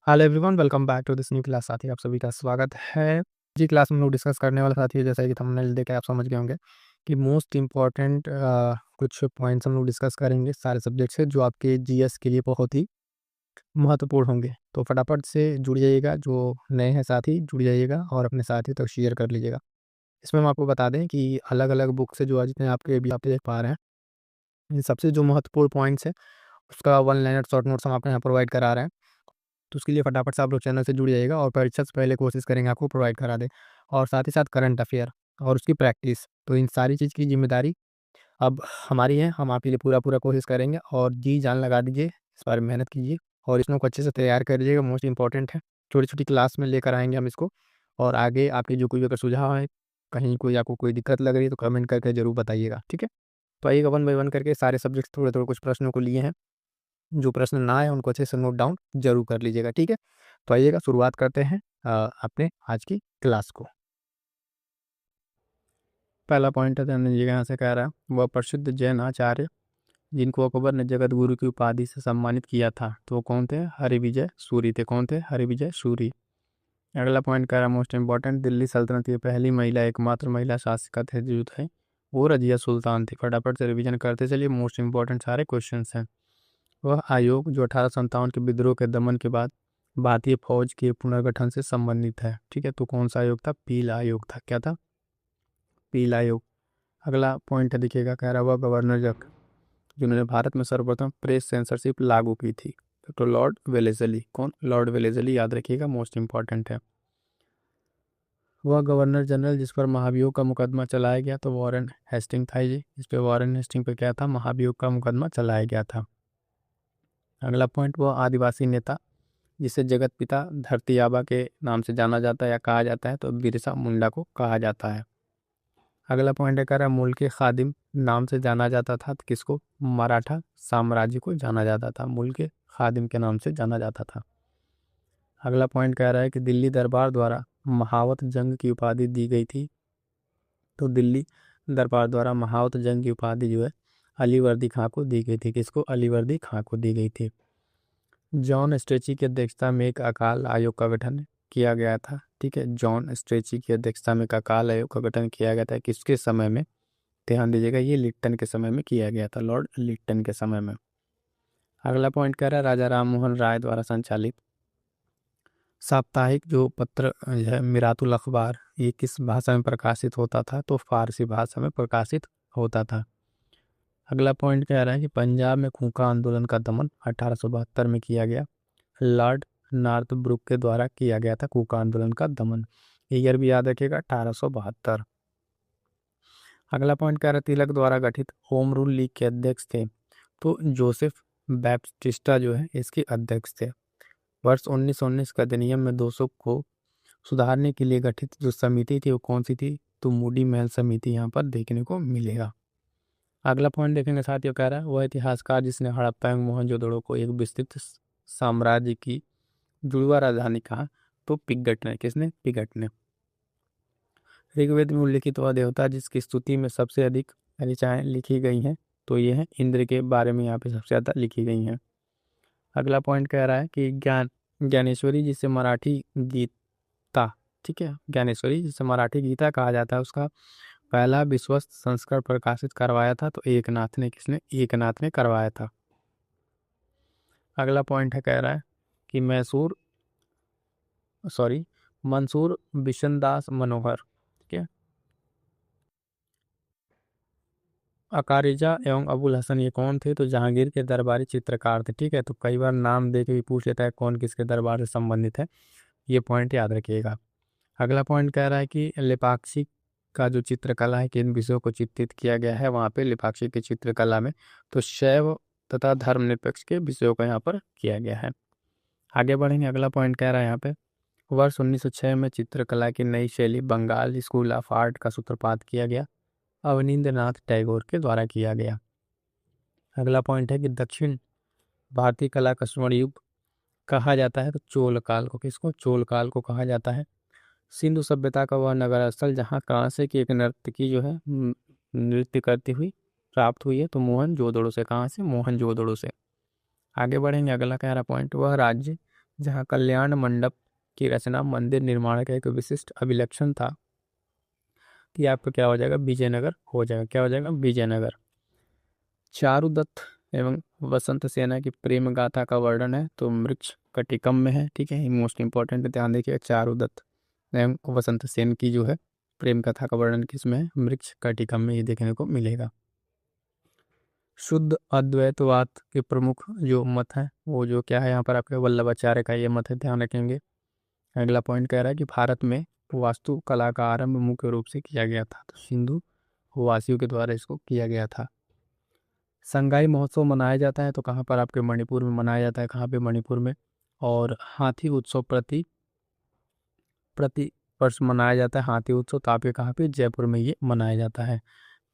Hello everyone, welcome back to this new class. साथी आप सभी का स्वागत है। जी क्लास में हम लोग डिस्कस करने वाला साथी है, जैसा कि थंबनेल देख के आप समझ गए होंगे कि मोस्ट इम्पॉर्टेंट कुछ पॉइंट्स हम लोग डिस्कस करेंगे सारे सब्जेक्ट से, जो आपके जीएस के लिए बहुत ही महत्वपूर्ण होंगे। तो फटाफट से जुड़ जाइएगा, जो नए हैं साथी जुड़ जाइएगा और अपने साथियों तक शेयर कर लीजिएगा। इसमें हम आपको बता दें कि अलग अलग बुक से जो आज जितने आपके भी आप देख पा रहे हैं, इन सबसे जो महत्वपूर्ण पॉइंट्स है उसका वन लाइनर शॉर्ट नोट्स हम आपको यहाँ प्रोवाइड करा रहे हैं। तो उसके लिए फटाफट से आप लोग चैनल से जुड़ जाइएगा और परीक्षा से पहले कोशिश करेंगे आपको प्रोवाइड करा दें। और साथ ही साथ करंट अफेयर और उसकी प्रैक्टिस, तो इन सारी चीज़ की जिम्मेदारी अब हमारी है। हम आपके लिए पूरा पूरा कोशिश करेंगे और जी जान लगा दीजिए, इस बारे में मेहनत कीजिए और इसमें को अच्छे से तैयार कर लीजिएगा। मोस्ट इंपॉर्टेंट है, छोटी छोटी क्लास में लेकर आएंगे हम इसको। और आगे आपके जो कोई अगर सुझाव है, कहीं कोई आपको कोई दिक्कत लग रही है, तो कमेंट करके जरूर बताइएगा, ठीक है। तो आइएगा वन बाई वन करके सारे सब्जेक्ट थोड़े थोड़े कुछ प्रश्नों को लिए हैं। जो प्रश्न ना आए उनको अच्छे से नोट डाउन जरूर कर लीजिएगा, ठीक है। तो आइएगा शुरुआत करते हैं अपने आज की क्लास को। पहला पॉइंट है, ध्यान दीजिएगा, यहाँ से कह रहा है वह प्रसिद्ध जैन आचार्य जिनको अकबर ने जगत गुरु की उपाधि से सम्मानित किया था, तो वो कौन थे? हरिविजय सूरी थे। कौन थे? हरिविजय सूरी। अगला पॉइंट कह रहा है मोस्ट इंपॉर्टेंट, दिल्ली सल्तनत की पहली महिला एकमात्र महिला शासिका थे जो थे वो रजिया सुल्तान थी। फटाफट से रिवीजन करते चलिए, मोस्ट इंपॉर्टेंट सारे क्वेश्चन हैं। वह आयोग जो 1857 के विद्रोह के दमन के बाद भारतीय फौज के पुनर्गठन से संबंधित है, ठीक है। तो कौन सा आयोग था? पील आयोग था। क्या था? पील आयोग। अगला पॉइंट है, देखिएगा, कह रहा हुआ गवर्नर जक जिन्होंने भारत में सर्वप्रथम प्रेस सेंसरशिप लागू की थी, तो लॉर्ड वेलेजली। कौन? लॉर्ड वेलेजली, याद रखिएगा, मोस्ट इंपॉर्टेंट है। वह गवर्नर जनरल जिस पर महाभियोग का मुकदमा चलाया गया, तो वॉरेन हेस्टिंग था जी। इस पे वॉरेन हेस्टिंग पे क्या था? महाभियोग का मुकदमा चलाया गया था। अगला पॉइंट, वह आदिवासी नेता जिसे जगत पिता धरती आबा के नाम से जाना जाता है या कहा जाता है, तो बिरसा मुंडा को कहा जाता है। अगला पॉइंट है, कह रहा है मुल्क खादिम नाम से जाना जाता था, तो किसको? मराठा साम्राज्य को जाना जाता था, मुल्क खादिम के नाम से जाना जाता था। अगला पॉइंट कह रहा है कि दिल्ली दरबार द्वारा महावत जंग की उपाधि दी गई थी, तो दिल्ली दरबार द्वारा महावत जंग की उपाधि जो है अलीवर्दी खां को दी गई थी। किसको? अलीवर्दी खां को दी गई थी। जॉन स्ट्रेची की अध्यक्षता में एक अकाल आयोग का गठन किया गया था, ठीक है। जॉन स्ट्रेची की अध्यक्षता में एक अकाल आयोग का गठन किया गया था, किसके समय में? ध्यान दीजिएगा, ये लिट्टन के समय में किया गया था, लॉर्ड लिट्टन के समय में। अगला पॉइंट कह रहा है राजा राम मोहन राय द्वारा संचालित साप्ताहिक जो पत्र है मिरातुल अखबार, ये किस भाषा में प्रकाशित होता था? तो फारसी भाषा में प्रकाशित होता था। अगला पॉइंट कह रहा है कि पंजाब में खूंखा आंदोलन का दमन 1872 में किया गया, लॉर्ड नॉर्थब्रुक के द्वारा किया गया था खूंखा आंदोलन का दमन। ईयर भी याद रखिएगा, 1872। अगला पॉइंट कह रहा है तिलक द्वारा गठित होम रूल लीग के अध्यक्ष थे, तो जोसेफ बैप्टिस्टा जो है इसके अध्यक्ष थे। वर्ष 1919 का अधिनियम में 200 को सुधारने के लिए गठित जो समिति थी वो कौन सी थी? तो मूडी महल समिति यहाँ पर देखने को मिलेगा। अगला पॉइंट देखेंगे साथियों, कह रहा है वह इतिहासकार जिसने हड़प्पा एवं मोहनजोदड़ो को एक विस्तृत साम्राज्य की जुड़वा राजधानी कहा, तो पिगट ने। किसने? पिगट ने। ऋग्वेद में उल्लिखित वह देवता जिसकी स्तुति में सबसे अधिक ऋचाएं लिखी गई हैं, तो ये है इंद्र के बारे में यहाँ पे सबसे ज़्यादा लिखी गई हैं। अगला पॉइंट कह रहा है कि ज्ञानेश्वरी जिसे मराठी गीता, ठीक है, ज्ञानेश्वरी जिसे मराठी गीता कहा जाता है, उसका पहला विश्वस्त संस्करण प्रकाशित करवाया था, तो एकनाथ ने। किसने? एकनाथ ने करवाया था। अगला पॉइंट है, कह रहा है कि मंसूर बिशनदास मनोहर, ठीक है, अकारिजा एवं अबुल हसन ये कौन थे? तो जहांगीर के दरबारी चित्रकार थे, ठीक है। तो कई बार नाम दे के भी पूछ लेता है कौन किसके दरबार से संबंधित है, ये पॉइंट याद रखिएगा। अगला पॉइंट कह रहा है कि लेपाक्षी का जो चित्रकला है किन विषयों को चित्रित किया गया है वहाँ पे लेपाक्षी की चित्रकला में? तो शैव तथा धर्मनिरपेक्ष के विषयों को यहाँ पर किया गया है। आगे बढ़ेंगे, अगला पॉइंट कह रहा है यहाँ पे वर्ष 1906 में चित्रकला की नई शैली बंगाल स्कूल ऑफ आर्ट का सूत्रपात किया गया, अवनींद्रनाथ टैगोर के द्वारा किया गया। अगला पॉइंट है कि दक्षिण भारतीय कला का स्वर्ण युग कहा जाता है, तो चोल काल को। किसको? चोल काल को कहा जाता है। सिंधु सभ्यता का वह नगर स्थल जहाँ कांसे की एक नर्तकी जो है नृत्य करती हुई प्राप्त हुई है, तो मोहनजोदड़ो से। कहाँ से? मोहनजोदड़ो से। आगे बढ़ेंगे, अगला कह रहा पॉइंट, वह राज्य जहाँ कल्याण मंडप की रचना मंदिर निर्माण का एक विशिष्ट अभिलक्षण था, कि आपका क्या हो जाएगा, विजयनगर हो जाएगा। क्या हो जाएगा, विजयनगर। चारुदत्त एवं वसंत सेना की प्रेम गाथा का वर्णन है, तो मृक्ष कटिकम में है। ठीक है, मोस्ट इंपॉर्टेंट ध्यान देखिए, चारुदत्त एवं वसंत सेन की जो है प्रेम कथा का वर्णन किसमें है, मृक्ष कटिकम में ये देखने को मिलेगा। शुद्ध अद्वैतवाद के प्रमुख जो मत है वो जो क्या है यहाँ पर आपके वल्लभाचार्य का ये मत है, ध्यान रखेंगे। अगला पॉइंट कह रहा है कि भारत में वास्तुकला का आरंभ मुख्य रूप से किया गया था, तो सिंधु वासियों के द्वारा इसको किया गया था। संगाई महोत्सव मनाया जाता है, तो कहाँ पर आपके मणिपुर में मनाया जाता है, कहाँ पे, मणिपुर में। और हाथी उत्सव प्रति प्रति वर्ष मनाया जाता है, हाथी उत्सव, तो आपके कहाँ पे, जयपुर में ये मनाया जाता है।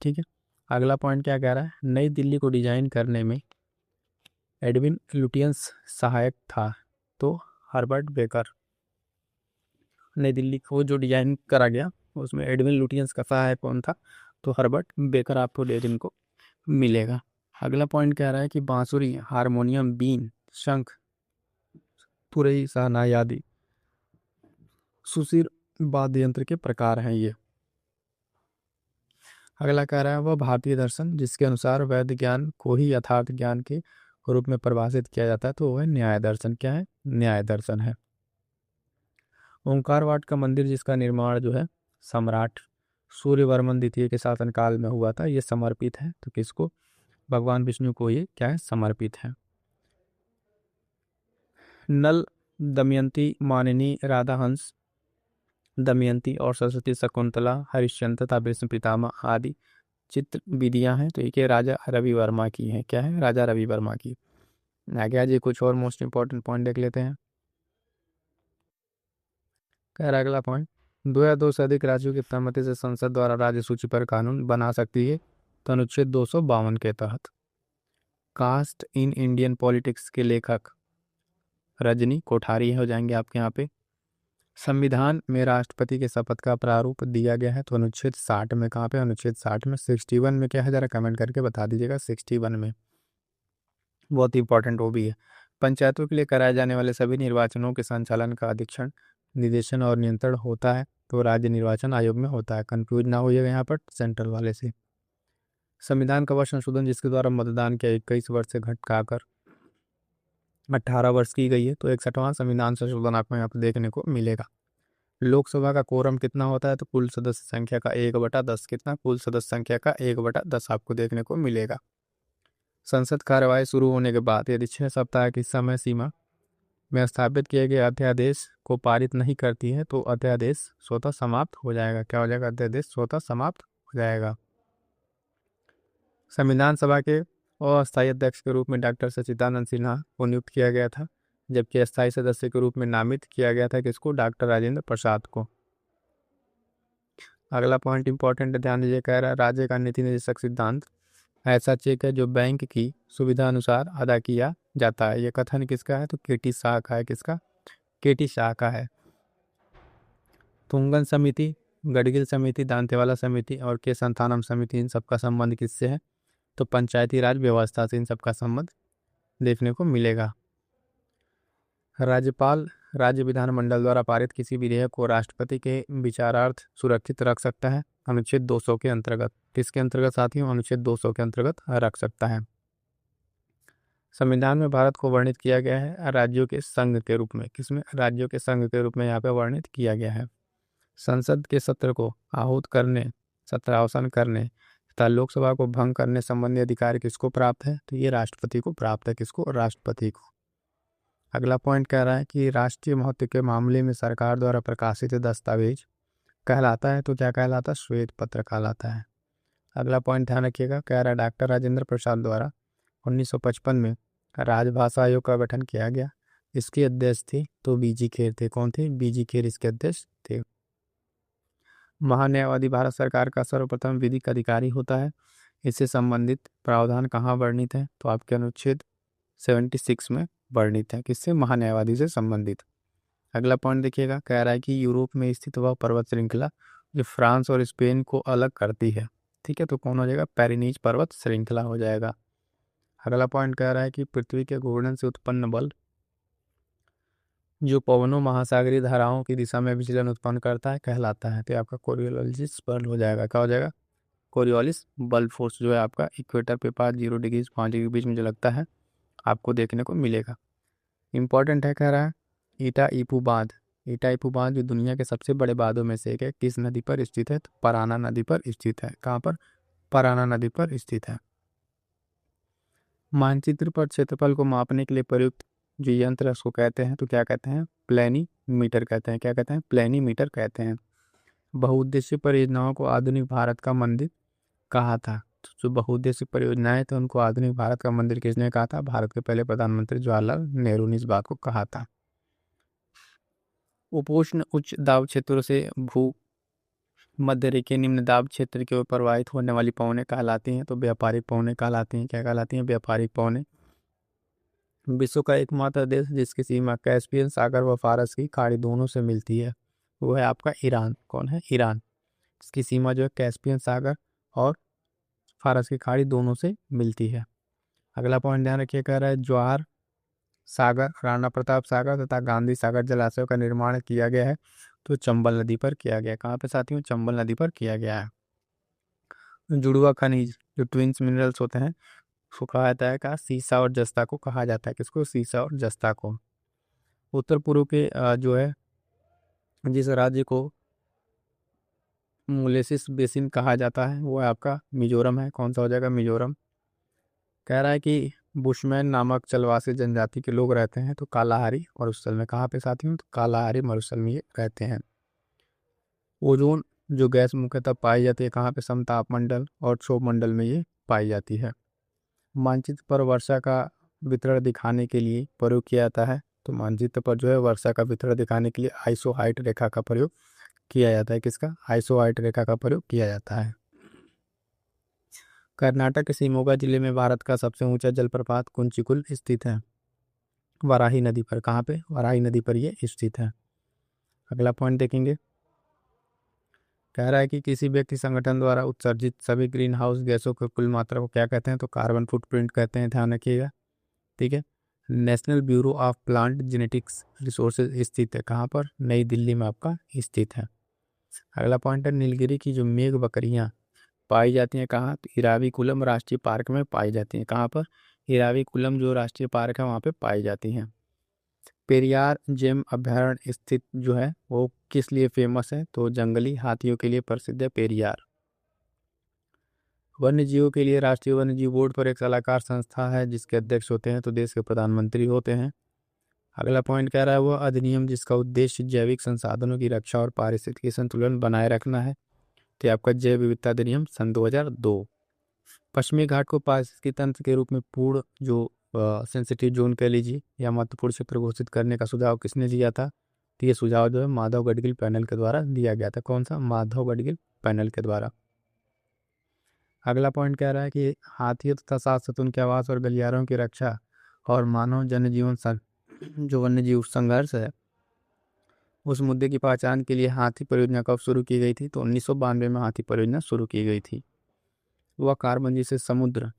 ठीक है, अगला पॉइंट क्या कह रहा है, नई दिल्ली को डिजाइन करने में एडविन लुटियंस सहायक था, तो हर्बर्ट बेकर। नई दिल्ली को जो डिजाइन करा गया उसमें एडविन लुटियंस का सहायक कौन था, तो हर्बर्ट बेकर आपको देखने को मिलेगा। अगला पॉइंट कह रहा है कि बांसुरी, हारमोनियम, बीन, शंख, तुरई, शहनाई आदि सुशीर वाद्य यंत्र के प्रकार हैं ये। अगला कह रहा है वह भारतीय दर्शन जिसके अनुसार वैध ज्ञान को ही यथार्थ ज्ञान के रूप में परिभाषित किया जाता है, तो वह न्याय दर्शन। क्या है, न्याय दर्शन है। ओंकारवाट का मंदिर जिसका निर्माण जो है सम्राट सूर्यवर्मन द्वितीय के शासनकाल में हुआ था, ये समर्पित है, तो किसको, भगवान विष्णु को ये क्या है, समर्पित है। नल, दमयंती, मानिनी, राधाहंस, दमयंती और सरस्वती, शकुंतला, हरिश्चंद्र तथा भीष्म पितामह आदि चित्र विधियां हैं, तो ये राजा रवि वर्मा की है। क्या है, राजा रवि वर्मा की। आगे आज कुछ और मोस्ट इंपॉर्टेंट पॉइंट देख लेते हैं। कह रहा अगला पॉइंट, 2 या 2 से अधिक राज्यों की सहमति से संसद द्वारा राज्य सूची पर कानून बना सकती है, तो अनुच्छेद 252 के तहत। कास्ट इन इंडियन पॉलिटिक्स के लेखक रजनी कोठारी हो जाएंगे आपके यहाँ पे। संविधान में राष्ट्रपति के शपथ का प्रारूप दिया गया है, तो अनुच्छेद 60 में। कहाँ पे, अनुच्छेद 60 में। 61 में क्या है, जरा कमेंट करके बता दीजिएगा, 61 में। बहुत इंपॉर्टेंट वो भी है। पंचायतों के लिए कराए जाने वाले सभी निर्वाचनों के संचालन का अधीक्षण, निर्देशन और नियंत्रण होता है, तो राज्य निर्वाचन आयोग में होता है। कंफ्यूज ना होइएगा यहाँ पर सेंट्रल वाले से। संविधान का वह संशोधन जिसके द्वारा मतदान के 21 वर्ष से घटाकर 18 वर्ष की गई है, तो 61वां संविधान संशोधन आपको यहाँ पर देखने को मिलेगा। लोकसभा का कोरम कितना होता है, तो कुल सदस्य संख्या का 1/10। कितना, कुल सदस्य संख्या का 1/10 आपको देखने को मिलेगा। संसद कार्यवाही शुरू होने के बाद यदि 6 सप्ताह की समय सीमा में स्थापित किए गए अध्यादेश को पारित नहीं करती है, तो अध्यादेश स्वतः समाप्त हो जाएगा। क्या हो जाएगा, अध्यादेश स्वतः समाप्त हो जाएगा। संविधान सभा के अस्थायी अध्यक्ष के रूप में डॉक्टर सच्चिदानंद सिन्हा को नियुक्त किया गया था, जबकि अस्थायी सदस्य के रूप में नामित किया गया था किसको, डॉक्टर राजेंद्र प्रसाद को। अगला पॉइंट इंपॉर्टेंट ध्यान दीजिए, कह रहा है राज्य का नीति निर्देशक सिद्धांत ऐसा चेक है जो बैंक की सुविधा अनुसार अदा किया जाता है। ये कथन किसका है, तो केटी शाह का है। किसका, केटी शाह का है। तुंगन समिति, गडगिल समिति, दांतेवाला समिति और के संतानम समिति, इन सबका संबंध किससे है, तो पंचायती राज व्यवस्था से इन सबका संबंध देखने को मिलेगा। राज्यपाल राज्य विधानमंडल द्वारा पारित किसी विधेयक को राष्ट्रपति के विचारार्थ सुरक्षित रख सकता है, अनुच्छेद 200 के अंतर्गत। किसके अंतर्गत साथियों, अनुच्छेद 200 के अंतर्गत रख सकता है। संविधान में भारत को वर्णित किया गया है राज्यों के संघ के रूप में। किसमें, राज्यों के संघ के रूप में यहाँ पे वर्णित किया गया है। संसद के सत्र को आहूत करने, सत्रावसान करने तथा लोकसभा को भंग करने संबंधी अधिकार किसको प्राप्त है, तो ये राष्ट्रपति को प्राप्त है। किसको, राष्ट्रपति को। अगला पॉइंट कह रहा है कि राष्ट्रीय महत्व के मामले में सरकार द्वारा प्रकाशित दस्तावेज कहलाता है, तो क्या कहलाता है, श्वेत पत्र कहलाता है। अगला पॉइंट ध्यान रखिएगा, कह रहा है डॉक्टर राजेंद्र प्रसाद द्वारा 1955 में राजभाषा आयोग का गठन किया गया। इसके अध्यक्ष थे तो बीजी खेर थे। कौन थे, बीजी खेर इसके अध्यक्ष थे। महान्यायवादी भारत सरकार का सर्वप्रथम विधिक अधिकारी होता है। इससे संबंधित प्रावधान कहाँ वर्णित है, तो आपके अनुच्छेद 76 में वर्णित है। किससे, महान्यायवादी से संबंधित। अगला पॉइंट देखिएगा, कह रहा है कि यूरोप में स्थित वह पर्वत श्रृंखला जो फ्रांस और स्पेन को अलग करती है, ठीक है, तो कौन हो जाएगा, पेरिनीज पर्वत श्रृंखला हो जाएगा। अगला पॉइंट कह रहा है कि पृथ्वी के घूर्णन से उत्पन्न बल जो पवनों महासागरीय धाराओं की दिशा में विचलन उत्पन्न करता है कहलाता है। तो आपका कोरियोलिस बल हो जाएगा, क्या हो जाएगा, कोरियोलिस बल फोर्स जो है आपका इक्वेटर पे 5 डिग्री 5 डिग्री के बीच में जो लगता है आपको देखने को मिलेगा। इंपॉर्टेंट है, कह रहा है ईटा इपू बांध। ईटा इपू बांध जो दुनिया के सबसे बड़े बांधों में से एक है, किस नदी पर स्थित है, तो पराना नदी पर स्थित है। कहाँ पर, पराना नदी पर स्थित है। मानचित्र पर क्षेत्रफल को मापने के लिए प्रयुक्त जो यंत्र है उसको कहते हैं, तो क्या कहते हैं, प्लेनीमीटर कहते हैं। क्या कहते हैं, प्लेनीमीटर कहते हैं। बहुउद्देशीय परियोजनाओं को आधुनिक भारत का मंदिर कहा था। तो जो बहुउद्देशीय परियोजनाएं थे उनको आधुनिक भारत का मंदिर किसने कहा था, भारत के पहले प्रधानमंत्री जवाहरलाल नेहरू ने इस बात को कहा था। उपोष्ण उच्च दाब क्षेत्रों से भू मध्य रेखीय निम्न दाब क्षेत्र की ओर प्रवाहित होने वाली पवनें कहलाती हैं, तो व्यापारिक पवनें कहलाती हैं। क्या कहलाती हैं, व्यापारिक पवनें। विश्व का एकमात्र देश जिसकी सीमा कैस्पियन सागर व फारस की खाड़ी दोनों से मिलती है वो है आपका ईरान। कौन है, ईरान। इसकी सीमा जो है कैस्पियन सागर और फारस की खाड़ी दोनों से मिलती है। अगला पॉइंट ध्यान रखिए, कह रहा है जवाहर सागर, राणा प्रताप सागर तथा गांधी सागर जलाशयों का निर्माण किया गया है, तो चंबल नदी पर किया गया। कहाँ पे साथियों, चंबल नदी पर किया गया है। जुड़वा खनिज जो ट्विंस मिनरल्स होते हैं उसको कहा जाता है, कहा सीसा और जस्ता को कहा जाता है। किसको, सीसा और जस्ता को। उत्तर पूर्व के जो है जिस राज्य को मोलेसिस बेसिन कहा जाता है वो है आपका मिजोरम है। कौन सा हो जाएगा, मिजोरम। कह रहा है कि बुशमैन नामक चलवासी जनजाति के लोग रहते हैं, तो कालाहारी मरुस्थल में। कहाँ पे साथियों, तो कालाहारी मरुस्थल में ये रहते हैं। ओजोन जो गैस मुख्यतः पाई जाती है कहाँ पे, समताप मंडल और क्षोभ मंडल में ये पाई जाती है। मानचित्र पर वर्षा का वितरण दिखाने के लिए प्रयोग किया जाता है, तो मानचित्र पर जो है वर्षा का वितरण दिखाने के लिए आइसोहाइट रेखा का प्रयोग किया जाता है। किसका, आइसोहाइट रेखा का प्रयोग किया जाता है। कर्नाटक के शिमोगा जिले में भारत का सबसे ऊंचा जलप्रपात कुंचिकुल स्थित है, वाराही नदी पर। कहाँ पे, वाराही नदी पर ये स्थित है। अगला पॉइंट देखेंगे, कह रहा है कि किसी व्यक्ति संगठन द्वारा उत्सर्जित सभी ग्रीन हाउस गैसों की कुल मात्रा को क्या कहते हैं, तो कार्बन फुटप्रिंट कहते हैं। ध्यान रखिएगा, ठीक है। National bureau of plant genetics resources स्थित है कहाँ पर, नई दिल्ली में आपका स्थित है। अगला पॉइंट है नीलगिरी की जो मेघ बकरियां पाई जाती हैं कहाँ, तो इराविकुलम राष्ट्रीय पार्क में पाई जाती हैं। कहाँ पर, इराविकुलम जो राष्ट्रीय पार्क है वहाँ पे पाई जाती हैं। पेरियार जेम अभयारण्य स्थित जो है वो किस लिए फेमस है, तो जंगली हाथियों के लिए प्रसिद्ध है पेरियार। वन्य जीवों के लिए राष्ट्रीय वन्य जीव बोर्ड पर एक सलाहकार संस्था है जिसके अध्यक्ष होते हैं तो देश के प्रधानमंत्री होते हैं। अगला पॉइंट कह रहा है वह अधिनियम जिसका उद्देश्य जैविक संसाधनों की रक्षा और पारिस्थितिकी संतुलन बनाए रखना है, तो आपका जैव विविधता अधिनियम सन 2002। पश्चिमी घाट को पारिस्थितिकी तंत्र के रूप में पूर्ण जो सेंसिटिव जोन कह लीजिए या महत्वपूर्ण क्षेत्र घोषित करने का सुझाव किसने दिया था, तो ये सुझाव जो है माधव गडगिल पैनल के द्वारा दिया गया था। कौन सा, माधव गडगिल पैनल के द्वारा। अगला पॉइंट कह रहा है कि हाथियों तथा साथ साथ उनके आवास और गलियारों की रक्षा और मानव जनजीवन जो वन्य जीव संघर्ष है उस मुद्दे की पहचान के लिए हाथी परियोजना कब शुरू की गई थी, तो 1992 में हाथी परियोजना शुरू की गई थी। वह कार्बन जिसे समुद्र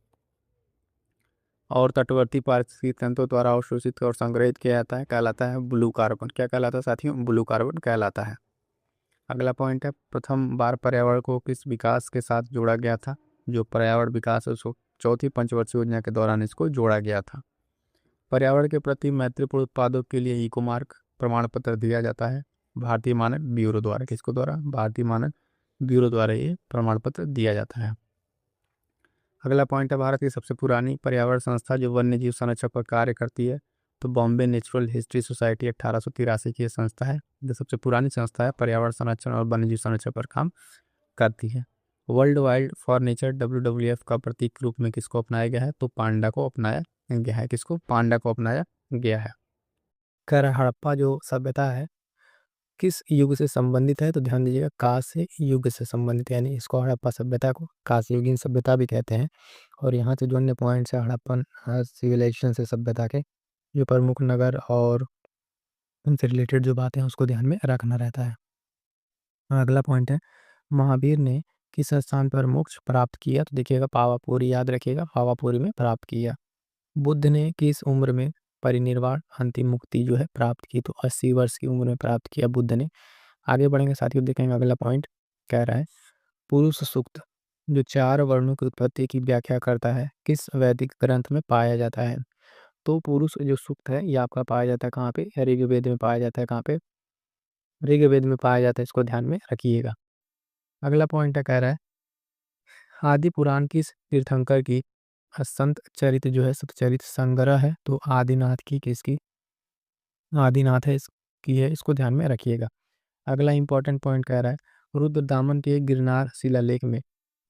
और तटवर्ती पारिस्थितिक तंत्रों द्वारा अवशोषित और संग्रहित किया जाता है कहलाता है ब्लू कार्बन। क्या कहलाता है साथियों, ब्लू कार्बन कहलाता है। अगला पॉइंट है प्रथम बार पर्यावरण को किस विकास के साथ जोड़ा गया था, जो पर्यावरण विकास है उसको चौथी पंचवर्षीय योजना के दौरान इसको जोड़ा गया था। पर्यावरण के प्रति मैत्रीपूर्ण उत्पादों के लिए इको मार्क प्रमाण पत्र दिया जाता है भारतीय मानक ब्यूरो द्वारा। किसको द्वारा, भारतीय मानक ब्यूरो द्वारा ये प्रमाण पत्र दिया जाता है। अगला पॉइंट है भारत की सबसे पुरानी पर्यावरण संस्था जो वन्य जीव संरक्षण पर कार्य करती है, तो बॉम्बे नेचुरल हिस्ट्री सोसाइटी 1883 की ये संस्था है जो सबसे पुरानी संस्था है पर्यावरण संरक्षण और वन्य जीव संरक्षण पर काम करती है। World wild for nature WWF का प्रतीक रूप में किसको अपनाया गया है, तो पांडा को अपनाया गया है। किसको, पांडा को अपनाया गया है। खैर हड़प्पा जो सभ्यता है किस युग से संबंधित है, तो ध्यान दीजिएगा कांस्य युग से संबंधित, यानी इसको हड़प्पा सभ्यता को कांस्य युगीन सभ्यता भी कहते हैं। और यहाँ से जो अन्य पॉइंट्स है हड़प्पन सिविलाइजेशन से सभ्यता के जो प्रमुख नगर और उनसे रिलेटेड जो बातें हैं उसको ध्यान में रखना रहता है। अगला पॉइंट है महावीर ने किस स्थान पर मोक्ष प्राप्त किया, तो देखिएगा पावापुरी, याद रखिएगा पावापुरी में प्राप्त किया। बुद्ध ने किस उम्र में परिनिर्वाण अंतिम मुक्ति जो है प्राप्त की, तो 80 वर्ष की उम्र में प्राप्त किया बुद्ध ने। आगे बढ़ेंगे साथियों, देखेंगे अगला पॉइंट कह रहा है पुरुष सूक्त जो 4 वर्णों की उत्पत्ति की व्याख्या करता है किस वैदिक ग्रंथ में पाया जाता है। तो पुरुष जो सूक्त है ये आपका पाया जाता है कहाँ पे, ऋग्वेद में पाया जाता है। कहाँ पे, ऋग्वेद में पाया जाता है, इसको ध्यान में रखिएगा। अगला पॉइंट है कह रहा है आदि पुराण की तीर्थंकर की संत चरित जो है सतचरित संग्रह है, तो आदिनाथ की किसकी, आदिनाथ है इसकी है, इसको ध्यान में रखिएगा। अगला इंपॉर्टेंट पॉइंट कह रहा है रुद्रदामन के गिरनार शिलालेख में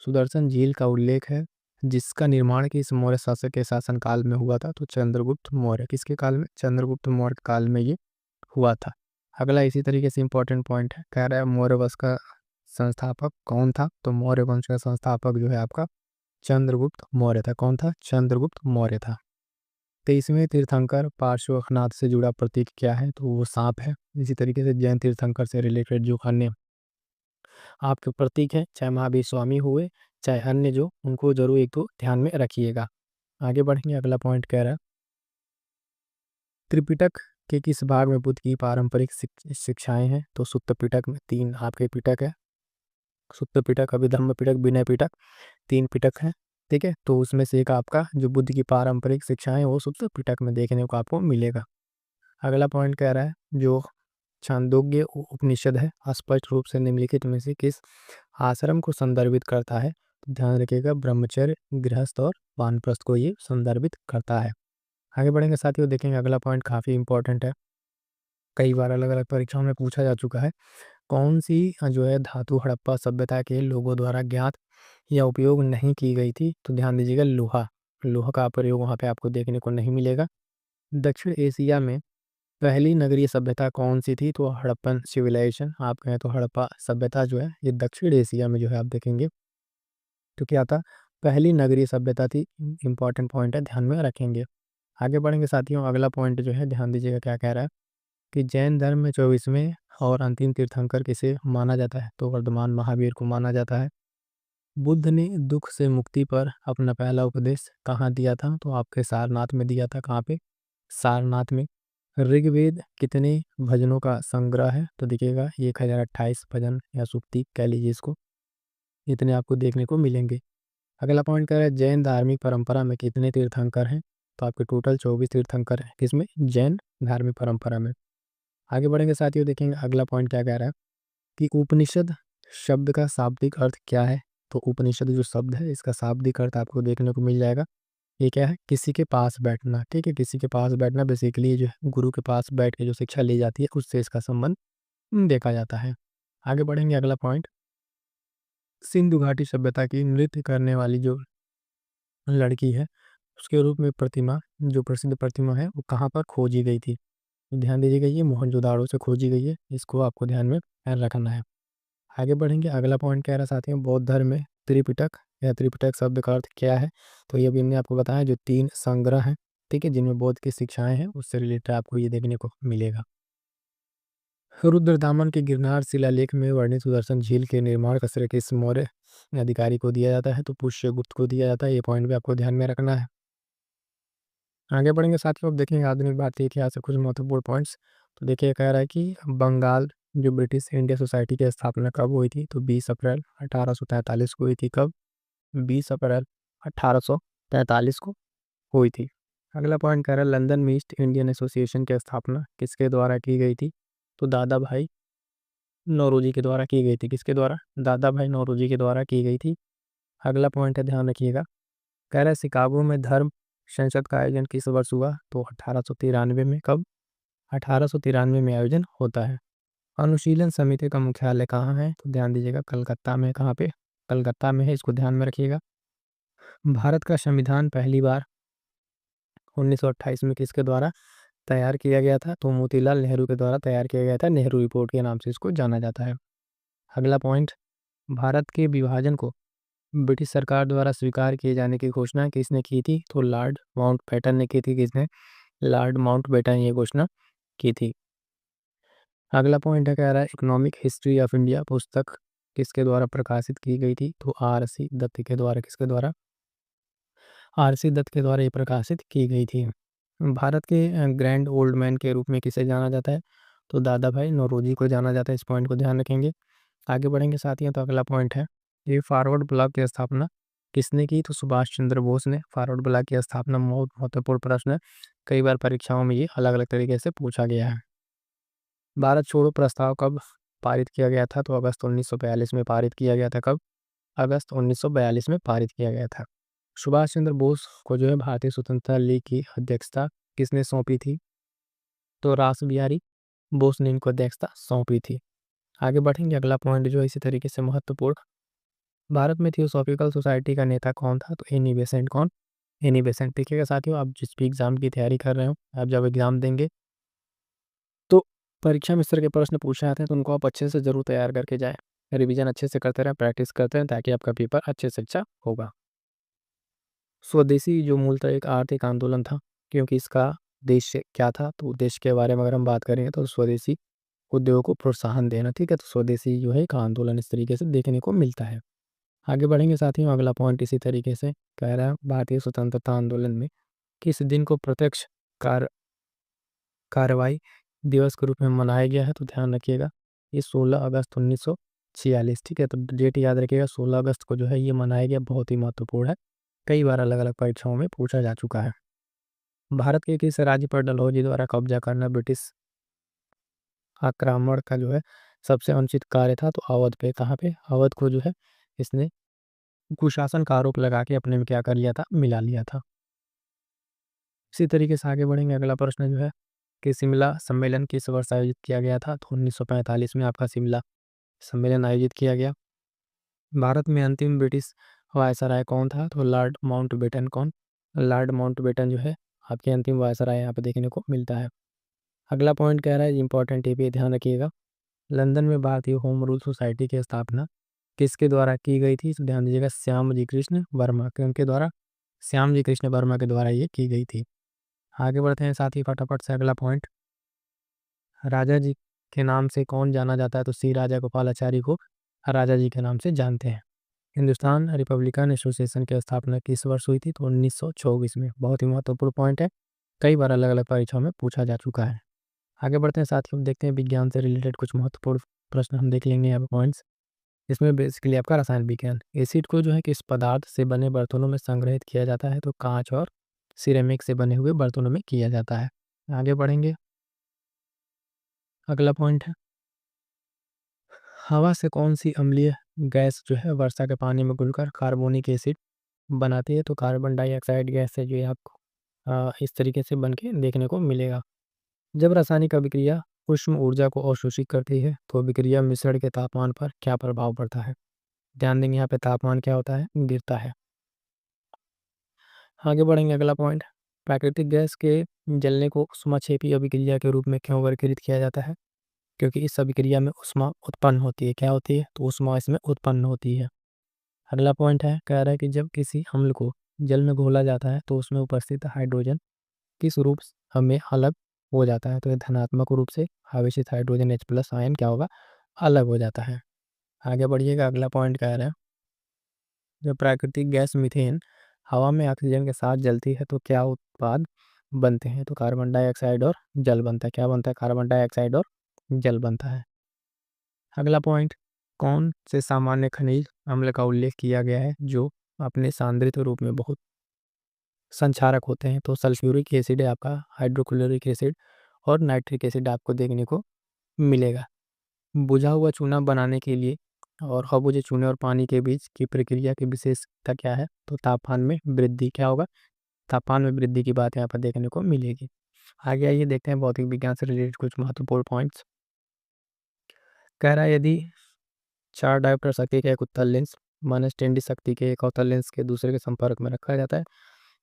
सुदर्शन झील का उल्लेख है जिसका निर्माण किस मौर्य शासक के शासनकाल में हुआ था। तो चंद्रगुप्त मौर्य, किसके काल में, चंद्रगुप्त मौर्य काल में ये हुआ था। अगला इसी तरीके से इंपॉर्टेंट पॉइंट है, कह रहा है मौर्य वंश का संस्थापक कौन था। तो मौर्य वंश का संस्थापक जो है आपका चंद्रगुप्त मौर्य था। कौन था, चंद्रगुप्त मौर्य था। 23वें तीर्थंकर पार्श्वनाथ से जुड़ा प्रतीक क्या है, तो वो सांप है। इसी तरीके से जैन तीर्थंकर से रिलेटेड जो अन्य आपके प्रतीक है, चाहे महावीर स्वामी हुए चाहे अन्य जो, उनको जरूर एक तो ध्यान में रखिएगा। आगे बढ़ेंगे, अगला पॉइंट कह रहा है त्रिपिटक के किस भाग में बुद्ध की पारंपरिक शिक्षाएं हैं। तो सुत्त पिटक में 3 आपके पिटक है, सुत्त पिटक, अभिधम्म पिटक, विनय पिटक, 3 पिटक है। ठीक है, तो उसमें से एक आपका जो बुद्ध की पारंपरिक शिक्षाएं वो सुत्त पिटक में देखने को आपको मिलेगा। अगला पॉइंट कह रहा है जो छांदोग्य उपनिषद है स्पष्ट रूप से निम्नलिखित में से किस आश्रम को संदर्भित करता है। तो ध्यान रखिएगा ब्रह्मचर्य, गृहस्थ और वानप्रस्थ को ये संदर्भित करता है। आगे बढ़ेंगे साथियों, देखेंगे अगला पॉइंट काफी इंपॉर्टेंट है, कई बार अलग अलग परीक्षाओं में पूछा जा चुका है। कौन सी जो है धातु हड़प्पा सभ्यता के लोगों द्वारा ज्ञात या उपयोग नहीं की गई थी। तो ध्यान दीजिएगा लोहा, लोहा का प्रयोग वहाँ पे आपको देखने को नहीं मिलेगा। दक्षिण एशिया में पहली नगरीय सभ्यता कौन सी थी। तो हड़प्पन सिविलाइजेशन आप कहें तो हड़प्पा सभ्यता जो है ये दक्षिण एशिया में जो है आप देखेंगे तो क्या था, पहली नगरीय सभ्यता थी। इंपॉर्टेंट पॉइंट है, ध्यान में रखेंगे। आगे बढ़ेंगे साथियों, अगला पॉइंट जो है ध्यान दीजिएगा क्या कह रहा है कि जैन धर्म में 24वें और अंतिम तीर्थंकर किसे माना जाता है। तो वर्धमान महावीर को माना जाता है। बुद्ध ने दुख से मुक्ति पर अपना पहला उपदेश कहाँ दिया था। तो आपके सारनाथ में दिया था। कहाँ पे, सारनाथ में। ऋग्वेद कितने भजनों का संग्रह है। तो देखिएगा 1028 भजन या सूक्ति कह लीजिए इसको, इतने आपको देखने को मिलेंगे। अगला पॉइंट कह रहा है जैन धार्मिक परंपरा में कितने तीर्थंकर हैं। तो आपके टोटल 24 तीर्थंकर हैं, किसमें, जैन धार्मिक परंपरा में। आगे बढ़ेंगे साथियों, देखेंगे अगला पॉइंट क्या कह रहा है कि उपनिषद शब्द का शाब्दिक अर्थ क्या है। तो उपनिषद जो शब्द है इसका शाब्दिक अर्थ आपको देखने को मिल जाएगा। ये क्या है, किसी के पास बैठना। ठीक है, किसी के पास बैठना बेसिकली जो है गुरु के पास बैठ के जो शिक्षा ली जाती है उससे इसका संबंध देखा जाता है। आगे बढ़ेंगे, अगला पॉइंट सिंधु घाटी सभ्यता की नृत्य करने वाली जो लड़की है उसके रूप में प्रतिमा, जो प्रसिद्ध प्रतिमा है वो कहाँ पर खोजी गई थी। तो ध्यान दीजिएगा ये मोहनजोदाड़ो से खोजी गई है, इसको आपको ध्यान में रखना है। आगे बढ़ेंगे, अगला पॉइंट कह रहा साथियों बौद्ध धर्म में त्रिपिटक या त्रिपिटक शब्द का अर्थ क्या है। तो ये भी हमने आपको बताया जो 3 संग्रह हैं, ठीक है, जिनमें बौद्ध की शिक्षाएं हैं उससे रिलेटेड आपको ये देखने को मिलेगा। रुद्रदामन के गिरनार शिलालेख में वर्णित सुदर्शन झील के निर्माण का श्रेय किस मौर्य अधिकारी को दिया जाता है। तो पुष्यगुप्त को दिया जाता है, ये पॉइंट भी आपको ध्यान में रखना है। आगे बढ़ेंगे साथियों, अब देखेंगे आधुनिक भारतीय इतिहास से कुछ महत्वपूर्ण पॉइंट्स। तो देखिए कह रहा है कि बंगाल जो ब्रिटिश इंडिया सोसाइटी की स्थापना कब हुई थी। तो 20 अप्रैल 1843 को हुई थी। कब, 20 अप्रैल 1843 को हुई थी। अगला पॉइंट कह रहा है लंदन में ईस्ट इंडियन एसोसिएशन की स्थापना किसके द्वारा की गई थी। तो दादा भाई नौरोजी के द्वारा की गई थी। किसके द्वारा, दादा भाई नौरोजी के द्वारा की गई थी। अगला पॉइंट है, ध्यान रखिएगा, कह रहा है शिकागो में धर्म संसद का आयोजन किस वर्ष हुआ। तो 1893 में। कब, 1893 में आयोजन होता है। अनुशीलन समिति का मुख्यालय कहाँ है। तो ध्यान दीजिएगा कलकत्ता में। कहाँ पे, कलकत्ता में है, इसको ध्यान में रखिएगा। भारत का संविधान पहली बार 1928 में किसके द्वारा तैयार किया गया था। तो मोतीलाल नेहरू के द्वारा तैयार किया गया था, नेहरू रिपोर्ट के नाम से इसको जाना जाता है। अगला पॉइंट, भारत के विभाजन को ब्रिटिश सरकार द्वारा स्वीकार किए जाने की घोषणा किसने की थी। तो लॉर्ड माउंटबेटन ने की थी। किसने, लॉर्ड माउंटबेटन ने ये घोषणा की थी। अगला पॉइंट है, कह रहा है इकोनॉमिक हिस्ट्री ऑफ इंडिया पुस्तक किसके द्वारा प्रकाशित की गई थी। तो आर.सी. दत्त के द्वारा। किसके द्वारा, आर.सी. दत्त के द्वारा ये प्रकाशित की गई थी। भारत के ग्रैंड ओल्ड मैन के रूप में किसे जाना जाता है? तो दादा भाई नौरोजी को जाना जाता है। इस पॉइंट को ध्यान रखेंगे। आगे बढ़ेंगे साथियों, तो अगला पॉइंट है, ये फॉरवर्ड ब्लॉक की स्थापना किसने की? तो सुभाष चंद्र बोस ने फॉरवर्ड ब्लॉक की स्थापना। बहुत महत्वपूर्ण प्रश्न है, कई बार परीक्षाओं में ये अलग अलग तरीके से पूछा गया है। भारत छोड़ो प्रस्ताव कब पारित किया गया था? तो अगस्त 1942 में पारित किया गया था। कब? अगस्त 1942 में पारित किया गया था। सुभाष चंद्र बोस को जो है भारतीय स्वतंत्रता लीग की अध्यक्षता किसने सौंपी थी? तो रास बिहारी बोस ने इनको अध्यक्षता सौंपी थी। आगे बढ़ेंगे, अगला पॉइंट जो है इसी तरीके से महत्वपूर्ण, भारत में थियोसॉफिकल सोसाइटी का नेता कौन था? तो एनी बेसेंट। कौन? Annie Besant. देखिएगा साथियों, आप जिस भी एग्जाम की तैयारी कर रहे हो, आप जब एग्जाम देंगे तो परीक्षा में इस तरह के प्रश्न पूछे जाते हैं, तो उनको आप अच्छे से जरूर तैयार करके जाएं, रिवीजन अच्छे से करते रहें, प्रैक्टिस करते रहें, ताकि आपका पेपर अच्छे से अच्छा होगा। स्वदेशी जो मूलतः एक आर्थिक आंदोलन था, क्योंकि इसका उद्देश्य क्या था? तो उद्देश्य के बारे में अगर हम बात करेंगे तो स्वदेशी उद्योगों को प्रोत्साहन देना। ठीक है, तो स्वदेशी जो है एक आंदोलन इस तरीके से देखने को मिलता है। आगे बढ़ेंगे साथियों, अगला पॉइंट इसी तरीके से कह रहा है, भारतीय स्वतंत्रता आंदोलन में किस दिन को प्रत्यक्ष कार कार्रवाई दिवस के रूप में मनाया गया है? तो ध्यान रखिएगा, ये 16 अगस्त 1946। ठीक है, तो डेट याद रखिएगा, 16 अगस्त को जो है ये मनाया गया। बहुत ही महत्वपूर्ण है, कई बार अलग अलग परीक्षाओं में पूछा जा चुका है। भारत के किस राज्य पर डलहौजी द्वारा कब्जा करना ब्रिटिश आक्रमण का जो है सबसे अनुचित कार्य था? तो अवध पे। कहाँ पे? अवध को जो है इसने कुशासन का आरोप लगा के अपने में क्या कर लिया था? मिला लिया था। इसी तरीके से आगे बढ़ेंगे, अगला प्रश्न जो है कि शिमला सम्मेलन किस वर्ष आयोजित किया गया था? तो 1945 में आपका शिमला सम्मेलन आयोजित किया गया। भारत में अंतिम ब्रिटिश वायसराय कौन था? तो लॉर्ड माउंटबेटन। कौन? लॉर्ड माउंटबेटन जो है आपके अंतिम वायसराय यहाँ पे देखने को मिलता है। अगला पॉइंट कह रहा है, इंपॉर्टेंट है, ध्यान रखिएगा, लंदन में भारतीय होम रूल सोसाइटी की स्थापना किसके द्वारा की गई थी? तो ध्यान दीजिएगा, श्याम जी कृष्ण वर्मा के उनके द्वारा, श्याम जी कृष्ण वर्मा के द्वारा ये की गई थी। आगे बढ़ते हैं साथ ही फटाफट से, अगला पॉइंट, राजा जी के नाम से कौन जाना जाता है? तो सी राजा गोपालाचारी को राजा जी के नाम से जानते हैं। हिंदुस्तान रिपब्लिकन एसोसिएशन की स्थापना किस वर्ष हुई थी? तो 1924 में। बहुत ही महत्वपूर्ण पॉइंट है, कई बार अलग अलग परीक्षाओं में पूछा जा चुका है। आगे बढ़ते हैं साथियों, देखते हैं विज्ञान से रिलेटेड कुछ महत्वपूर्ण प्रश्न हम देख लेंगे यहाँ पे पॉइंट्स। इसमें बेसिकली आपका रसायन विज्ञान, एसिड को जो है किस पदार्थ से बने बर्तनों में संग्रहित किया जाता है? तो कांच और सिरेमिक से बने हुए बर्तनों में किया जाता है। आगे बढ़ेंगे, अगला पॉइंट है, हवा से कौन सी अम्लीय गैस जो है वर्षा के पानी में घुलकर कार्बोनिक एसिड बनाती है? तो कार्बन डाइऑक्साइड गैस है जो ये आपको इस तरीके से बन के देखने को मिलेगा। जब रासायनिक अभिक्रिया उष्म ऊर्जा को अवशोषित करती है तो अभिक्रिया मिश्रण के तापमान पर क्या प्रभाव पड़ता है? ध्यान देंगे, यहाँ पे तापमान क्या होता है? गिरता है। आगे बढ़ेंगे, अगला पॉइंट, प्राकृतिक गैस के जलने को ऊष्माक्षेपी अभिक्रिया के रूप में क्यों वर्गीकृत किया जाता है? क्योंकि इस अभिक्रिया में ऊष्मा उत्पन्न होती है। क्या होती है? तो ऊष्मा इसमें उत्पन्न होती है। अगला पॉइंट है, कह रहा है कि जब किसी अम्ल को जल में घोला जाता है तो उसमें उपस्थित हाइड्रोजन किस रूप हमें अलग हो जाता है? तो ये धनात्मक रूप से आवेशित हाइड्रोजन H+ आयन क्या होगा? अलग हो जाता है। आगे बढ़िएगा, अगला पॉइंट कह रहा है, जब प्राकृतिक गैस मीथेन हवा में ऑक्सीजन के साथ जलती है तो क्या उत्पाद बनते हैं? तो कार्बन डाइऑक्साइड और जल बनता है। क्या बनता है? कार्बन डाइऑक्साइड और जल बनता है। अगला पॉइंट, कौन से सामान्य खनिज अम्ल का उल्लेख किया गया है जो अपने सांद्रित रूप में बहुत संक्षारक होते हैं? तो सल्फ्यूरिक एसिड है आपका, हाइड्रोक्लोरिक एसिड और नाइट्रिक एसिड आपको देखने को मिलेगा। बुझा हुआ चूना बनाने के लिए और अबुझे चूने और पानी के बीच की प्रक्रिया की विशेषता क्या है? तो तापमान में वृद्धि। क्या होगा? तापमान में वृद्धि की बात यहाँ पर देखने को मिलेगी। आगे आइए देखते हैं भौतिक विज्ञान से रिलेटेड कुछ महत्वपूर्ण पॉइंट्स। कह रहा है, यदि 4 डायोप्टर शक्ति के एक उत्तल लेंस -10 शक्ति के एक अवतल लेंस के दूसरे के संपर्क में रखा जाता है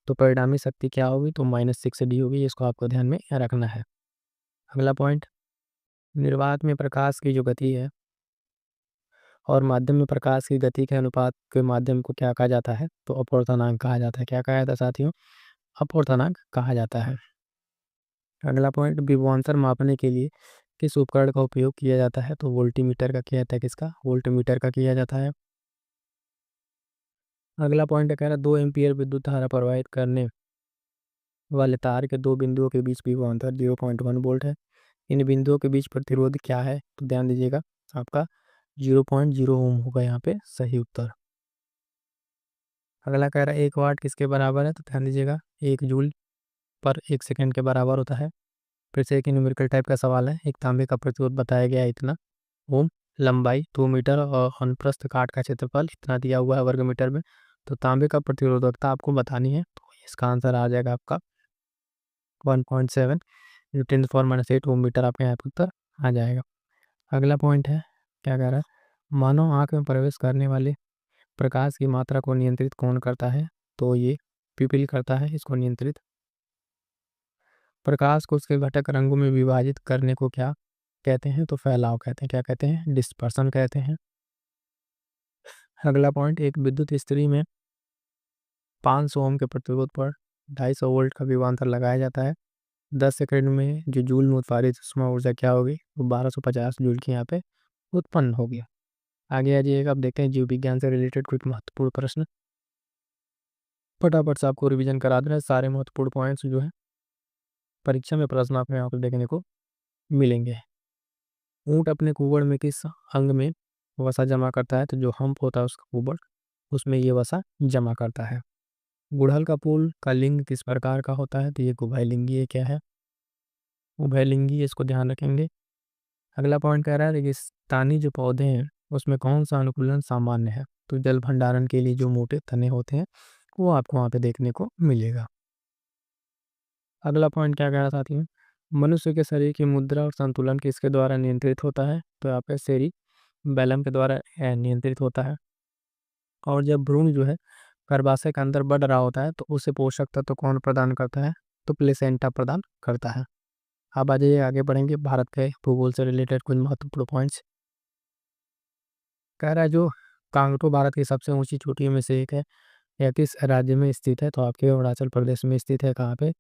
तो परिणामी शक्ति क्या होगी? तो -6D होगी। इसको आपको ध्यान में रखना है। अगला पॉइंट, निर्वात में प्रकाश की जो गति है और माध्यम में प्रकाश की गति के अनुपात के माध्यम को क्या कहा जाता है? तो अपवर्तनांक कहा जाता है। क्या कहा जाता है साथियों? अपवर्तनांक कहा जाता है। अगला पॉइंट, विभवांतर मापने के लिए किस उपकरण का उपयोग किया जाता है? तो वोल्टीमीटर का किया जाता है। किसका? वोल्टमीटर का किया जाता है। अगला पॉइंट कह रहा है 2 एम्पीयर विद्युत धारा प्रवाहित करने वाले तार के दो बिंदुओं के बीच विभव अंतर 0.1 वोल्ट है। इन बिंदुओं के बीच प्रतिरोध क्या है? तो ध्यान दीजिएगा, आपका 0.0 ओम होगा यहाँ पे सही उत्तर। अगला कह रहा है 1 वाट किसके बराबर है? तो ध्यान दीजिएगा, 1 जूल पर 1 सेकंड के बराबर होता है। फिर से एक न्यूमेरिकल टाइप का सवाल है। एक तांबे का प्रतिरोध बताया गया है इतना ओम, लंबाई 2 मीटर और अनुप्रस्थ काट का क्षेत्रफल इतना दिया हुआ है वर्ग मीटर में। तो तांबे का प्रतिरोधकता आपको बतानी है, तो इसका आंसर आ जाएगा आपका 1.7 × 10⁻⁸ ओम मीटर, आपके यहाँ पे उत्तर आ जाएगा। अगला पॉइंट है, क्या कह रहा है? मानव आंख में प्रवेश करने वाले प्रकाश की मात्रा को नियंत्रित कौन करता है? तो ये पिपिल करता है इसको नियंत्रित। प्रकाश को उसके घटक रंगों में विभाजित करने को क्या कहते हैं? तो फैलाव कहते हैं। क्या कहते हैं? डिस्पर्सन कहते हैं। अगला पॉइंट, एक विद्युत इस्त्री में 500 ओम के प्रतिरोध पर 250 वोल्ट का विभवांतर लगाया जाता है। 10 सेकंड में जो जूल में उत्पादित उष्मा ऊर्जा क्या होगी? वो 1250 जूल की यहाँ पे उत्पन्न होगी। आगे आ जाइएगा, अब देखते हैं जीव विज्ञान से रिलेटेड कुछ महत्वपूर्ण प्रश्न। फटाफट से आपको रिवीजन करा दे रहे हैं सारे महत्वपूर्ण पॉइंट्स जो है परीक्षा में प्रश्न आपको यहाँ पर देखने को मिलेंगे। ऊंट अपने कुबड़ में किस अंग में वसा जमा करता है? तो जो हम्प होता है उसका कुबड़, उसमें ये वसा जमा करता है। गुड़हल का फूल का लिंग किस प्रकार का होता है? तो ये उभयलिंगी है। क्या है? उभयलिंगी, इसको ध्यान रखेंगे। अगला पॉइंट कह रहा है रेगिस्तानी जो पौधे हैं उसमें कौन सा अनुकूलन सामान्य है? तो जल भंडारण के लिए जो मोटे तने होते हैं वो आपको वहाँ पे देखने को मिलेगा। अगला पॉइंट क्या कह रहा साथी में, मनुष्य के शरीर की मुद्रा और संतुलन किसके द्वारा नियंत्रित होता है? तो यहाँ पे सेरी बैलम के द्वारा नियंत्रित होता है। और जब भ्रूण जो है गर्भाशय के अंदर बढ़ रहा होता है तो उसे पोषक तत्व कौन प्रदान करता है? तो प्लेसेंटा प्रदान करता है। अब आ जाइए, आगे बढ़ेंगे भारत के भूगोल से रिलेटेड कुछ महत्वपूर्ण पॉइंट्स। कह रहा है जो कांगटो भारत की सबसे ऊंची चोटियों में से एक है, यह किस राज्य में स्थित है? तो आपके अरुणाचल प्रदेश में स्थित है। कहाँ पे?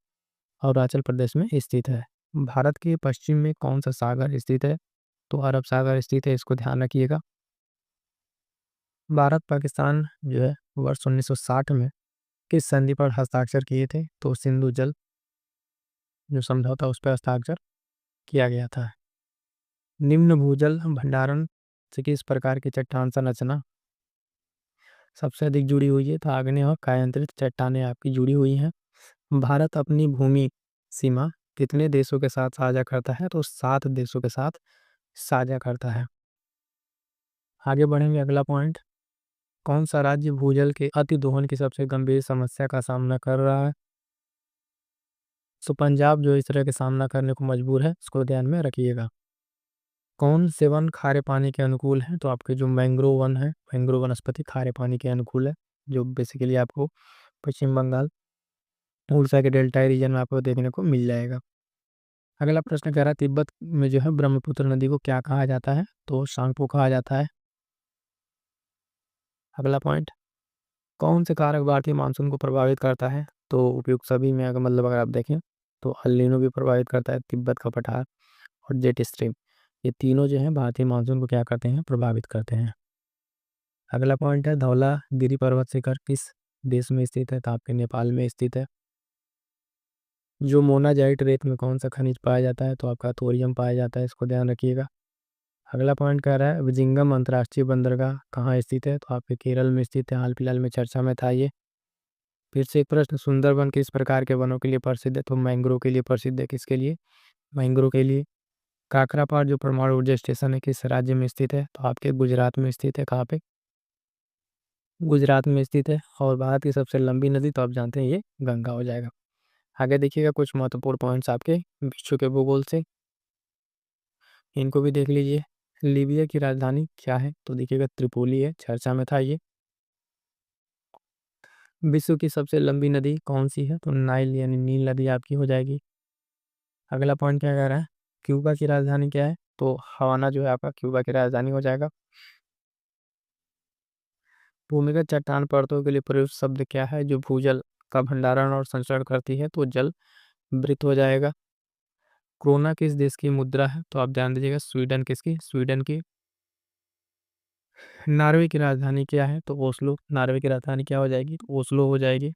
अरुणाचल प्रदेश में स्थित है। भारत के पश्चिम में कौन सा सागर स्थित है? तो अरब सागर स्थित है, इसको ध्यान रखिएगा। भारत पाकिस्तान जो है वर्ष 1960 में किस संधि पर हस्ताक्षर किए थे? तो सिंधु जल जो समझौता उस पर हस्ताक्षर किया गया था। निम्न भूजल भंडारण से किस प्रकार की चट्टान संरचना सबसे अधिक जुड़ी हुई है? तो आग्नेय और कायांतरित चट्टानें आपकी जुड़ी हुई हैं। भारत अपनी भूमि सीमा कितने देशों के साथ साझा करता है? तो 7 देशों के साथ साझा करता है। आगे बढ़ेंगे, अगला पॉइंट, कौन सा राज्य भूजल के अति दोहन की सबसे गंभीर समस्या का सामना कर रहा है? तो पंजाब जो इस तरह के सामना करने को मजबूर है, इसको ध्यान में रखिएगा। कौन से वन खारे पानी के अनुकूल है? तो आपके जो मैंग्रोव वन है, मैंग्रोव वनस्पति खारे पानी के अनुकूल है, जो बेसिकली आपको पश्चिम बंगाल उड़ीसा के डेल्टाई रीजन में आपको देखने को मिल जाएगा। अगला प्रश्न कह रहा है तिब्बत में जो है ब्रह्मपुत्र नदी को क्या कहा जाता है? तो सांगपो कहा जाता है। अगला पॉइंट, कौन से कारक भारतीय मानसून को प्रभावित करता है? तो उपयुक्त सभी में अगर मतलब अगर आप देखें तो अल नीनो भी प्रभावित करता है, तिब्बत का पठार और जेट स्ट्रीम, ये तीनों जो हैं भारतीय मानसून को क्या करते हैं? प्रभावित करते हैं। अगला पॉइंट है धौलागिरी पर्वत शिखर किस देश में स्थित है? तो आपके नेपाल में स्थित है। जो मोनाजाइट रेत में कौन सा खनिज पाया जाता है? तो आपका थोरियम पाया जाता है, इसको ध्यान रखिएगा। अगला पॉइंट कह रहा है विजिंगम अंतर्राष्ट्रीय बंदरगाह कहाँ स्थित है? तो आपके केरल में स्थित है, हाल फिलहाल में चर्चा में था ये। फिर से एक प्रश्न, सुंदरबन किस प्रकार के वनों के लिए प्रसिद्ध है? तो मैंग्रोव के लिए प्रसिद्ध है। किसके लिए? मैंग्रोव के लिए। काकरापार जो परमाणु ऊर्जा स्टेशन है किस राज्य में स्थित है? तो आपके गुजरात में स्थित है। कहाँ पे? गुजरात में स्थित है। और भारत की सबसे लंबी नदी तो आप जानते हैं ये गंगा हो जाएगा। आगे देखिएगा कुछ महत्वपूर्ण पॉइंट्स आपके विश्व के भूगोल से, इनको भी देख लीजिए। लीबिया की राजधानी क्या है? तो देखिएगा त्रिपोली है, चर्चा में था ये। विश्व की सबसे लंबी नदी कौन सी है? तो नाइल यानी नील नदी आपकी हो जाएगी। अगला पॉइंट क्या कह रहा है क्यूबा की राजधानी क्या है? तो हवाना जो है आपका क्यूबा की राजधानी हो जाएगा। भूमिगत चट्टान परतों के लिए प्रयुक्त शब्द क्या है जो भूजल का भंडारण और संचरण करती है? तो जल वृत्त हो जाएगा। क्रोना किस देश की मुद्रा है? तो आप ध्यान दीजिएगा, स्वीडन किसकी? स्वीडन की। नॉर्वे की राजधानी क्या है? तो ओस्लो, नॉर्वे की राजधानी क्या हो जाएगी? तो ओस्लो हो जाएगी।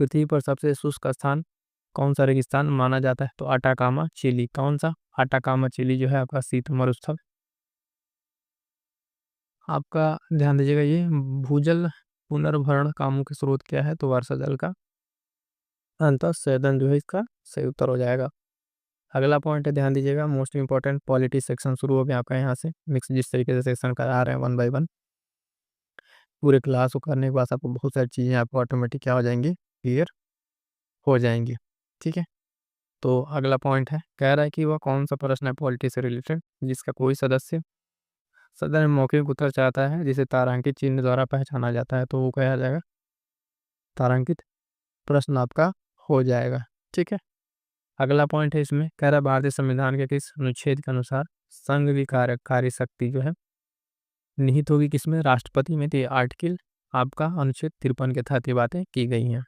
पृथ्वी पर सबसे शुष्क स्थान कौन सा रेगिस्तान माना जाता है? तो अटाकामा चिली। कौन सा? अटाकामा चिली जो है आपका शीत मरुस्थल। आपका ध्यान दीजिएगा, ये भूजल पुनर्भरण कामों के स्रोत क्या है? तो वर्षा जल का अंतःसैदन जो है इसका सही उत्तर हो जाएगा। अगला पॉइंट है, ध्यान दीजिएगा, मोस्ट इंपॉर्टेंट पॉलिटी सेक्शन शुरू हो गया आपका यहाँ से। मिक्स जिस तरीके से सेक्शन करा रहे हैं वन बाय वन, पूरे क्लास को करने के बाद आपको बहुत सारी चीज़ें आपको ऑटोमेटिक क्या हो जाएंगी, क्लियर हो जाएंगी। ठीक है, तो अगला पॉइंट है, कह रहा है कि वह कौन सा प्रश्न है पॉलिटी से रिलेटेड जिसका कोई सदस्य सदन में मौखिक उत्तर चाहता है जिसे तारांकित चिन्ह द्वारा पहचाना जाता है, तो वो कहा जाएगा तारांकित प्रश्न आपका हो जाएगा। ठीक है, अगला पॉइंट है इसमें, कह रहा है भारतीय संविधान के किस अनुच्छेद के अनुसार संघ की कार्य शक्ति जो है निहित होगी किसमें? राष्ट्रपति में। तो ये आर्टिकल आपका अनुच्छेद 53 के तहत ये बातें की गई हैं।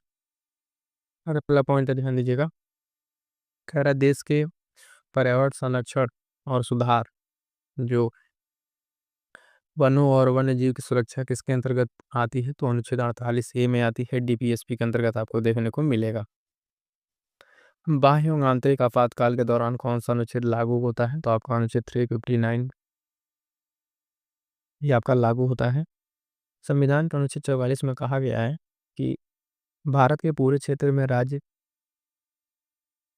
अगला पॉइंट है, ध्यान दीजिएगा, कह रहा है देश के पर्यावरण संरक्षण और सुधार जो वनों और वन्य जीव की सुरक्षा किसके अंतर्गत आती है? तो अनुच्छेद 48 ए में आती है, डीपीएसपी के अंतर्गत आपको देखने को मिलेगा। बाह्य एवं आंतरिक आपातकाल के दौरान कौन सा अनुच्छेद लागू होता है? तो आपका अनुच्छेद 359 ये आपका लागू होता है। संविधान के अनुच्छेद 44 में कहा गया है कि भारत के पूरे क्षेत्र में राज्य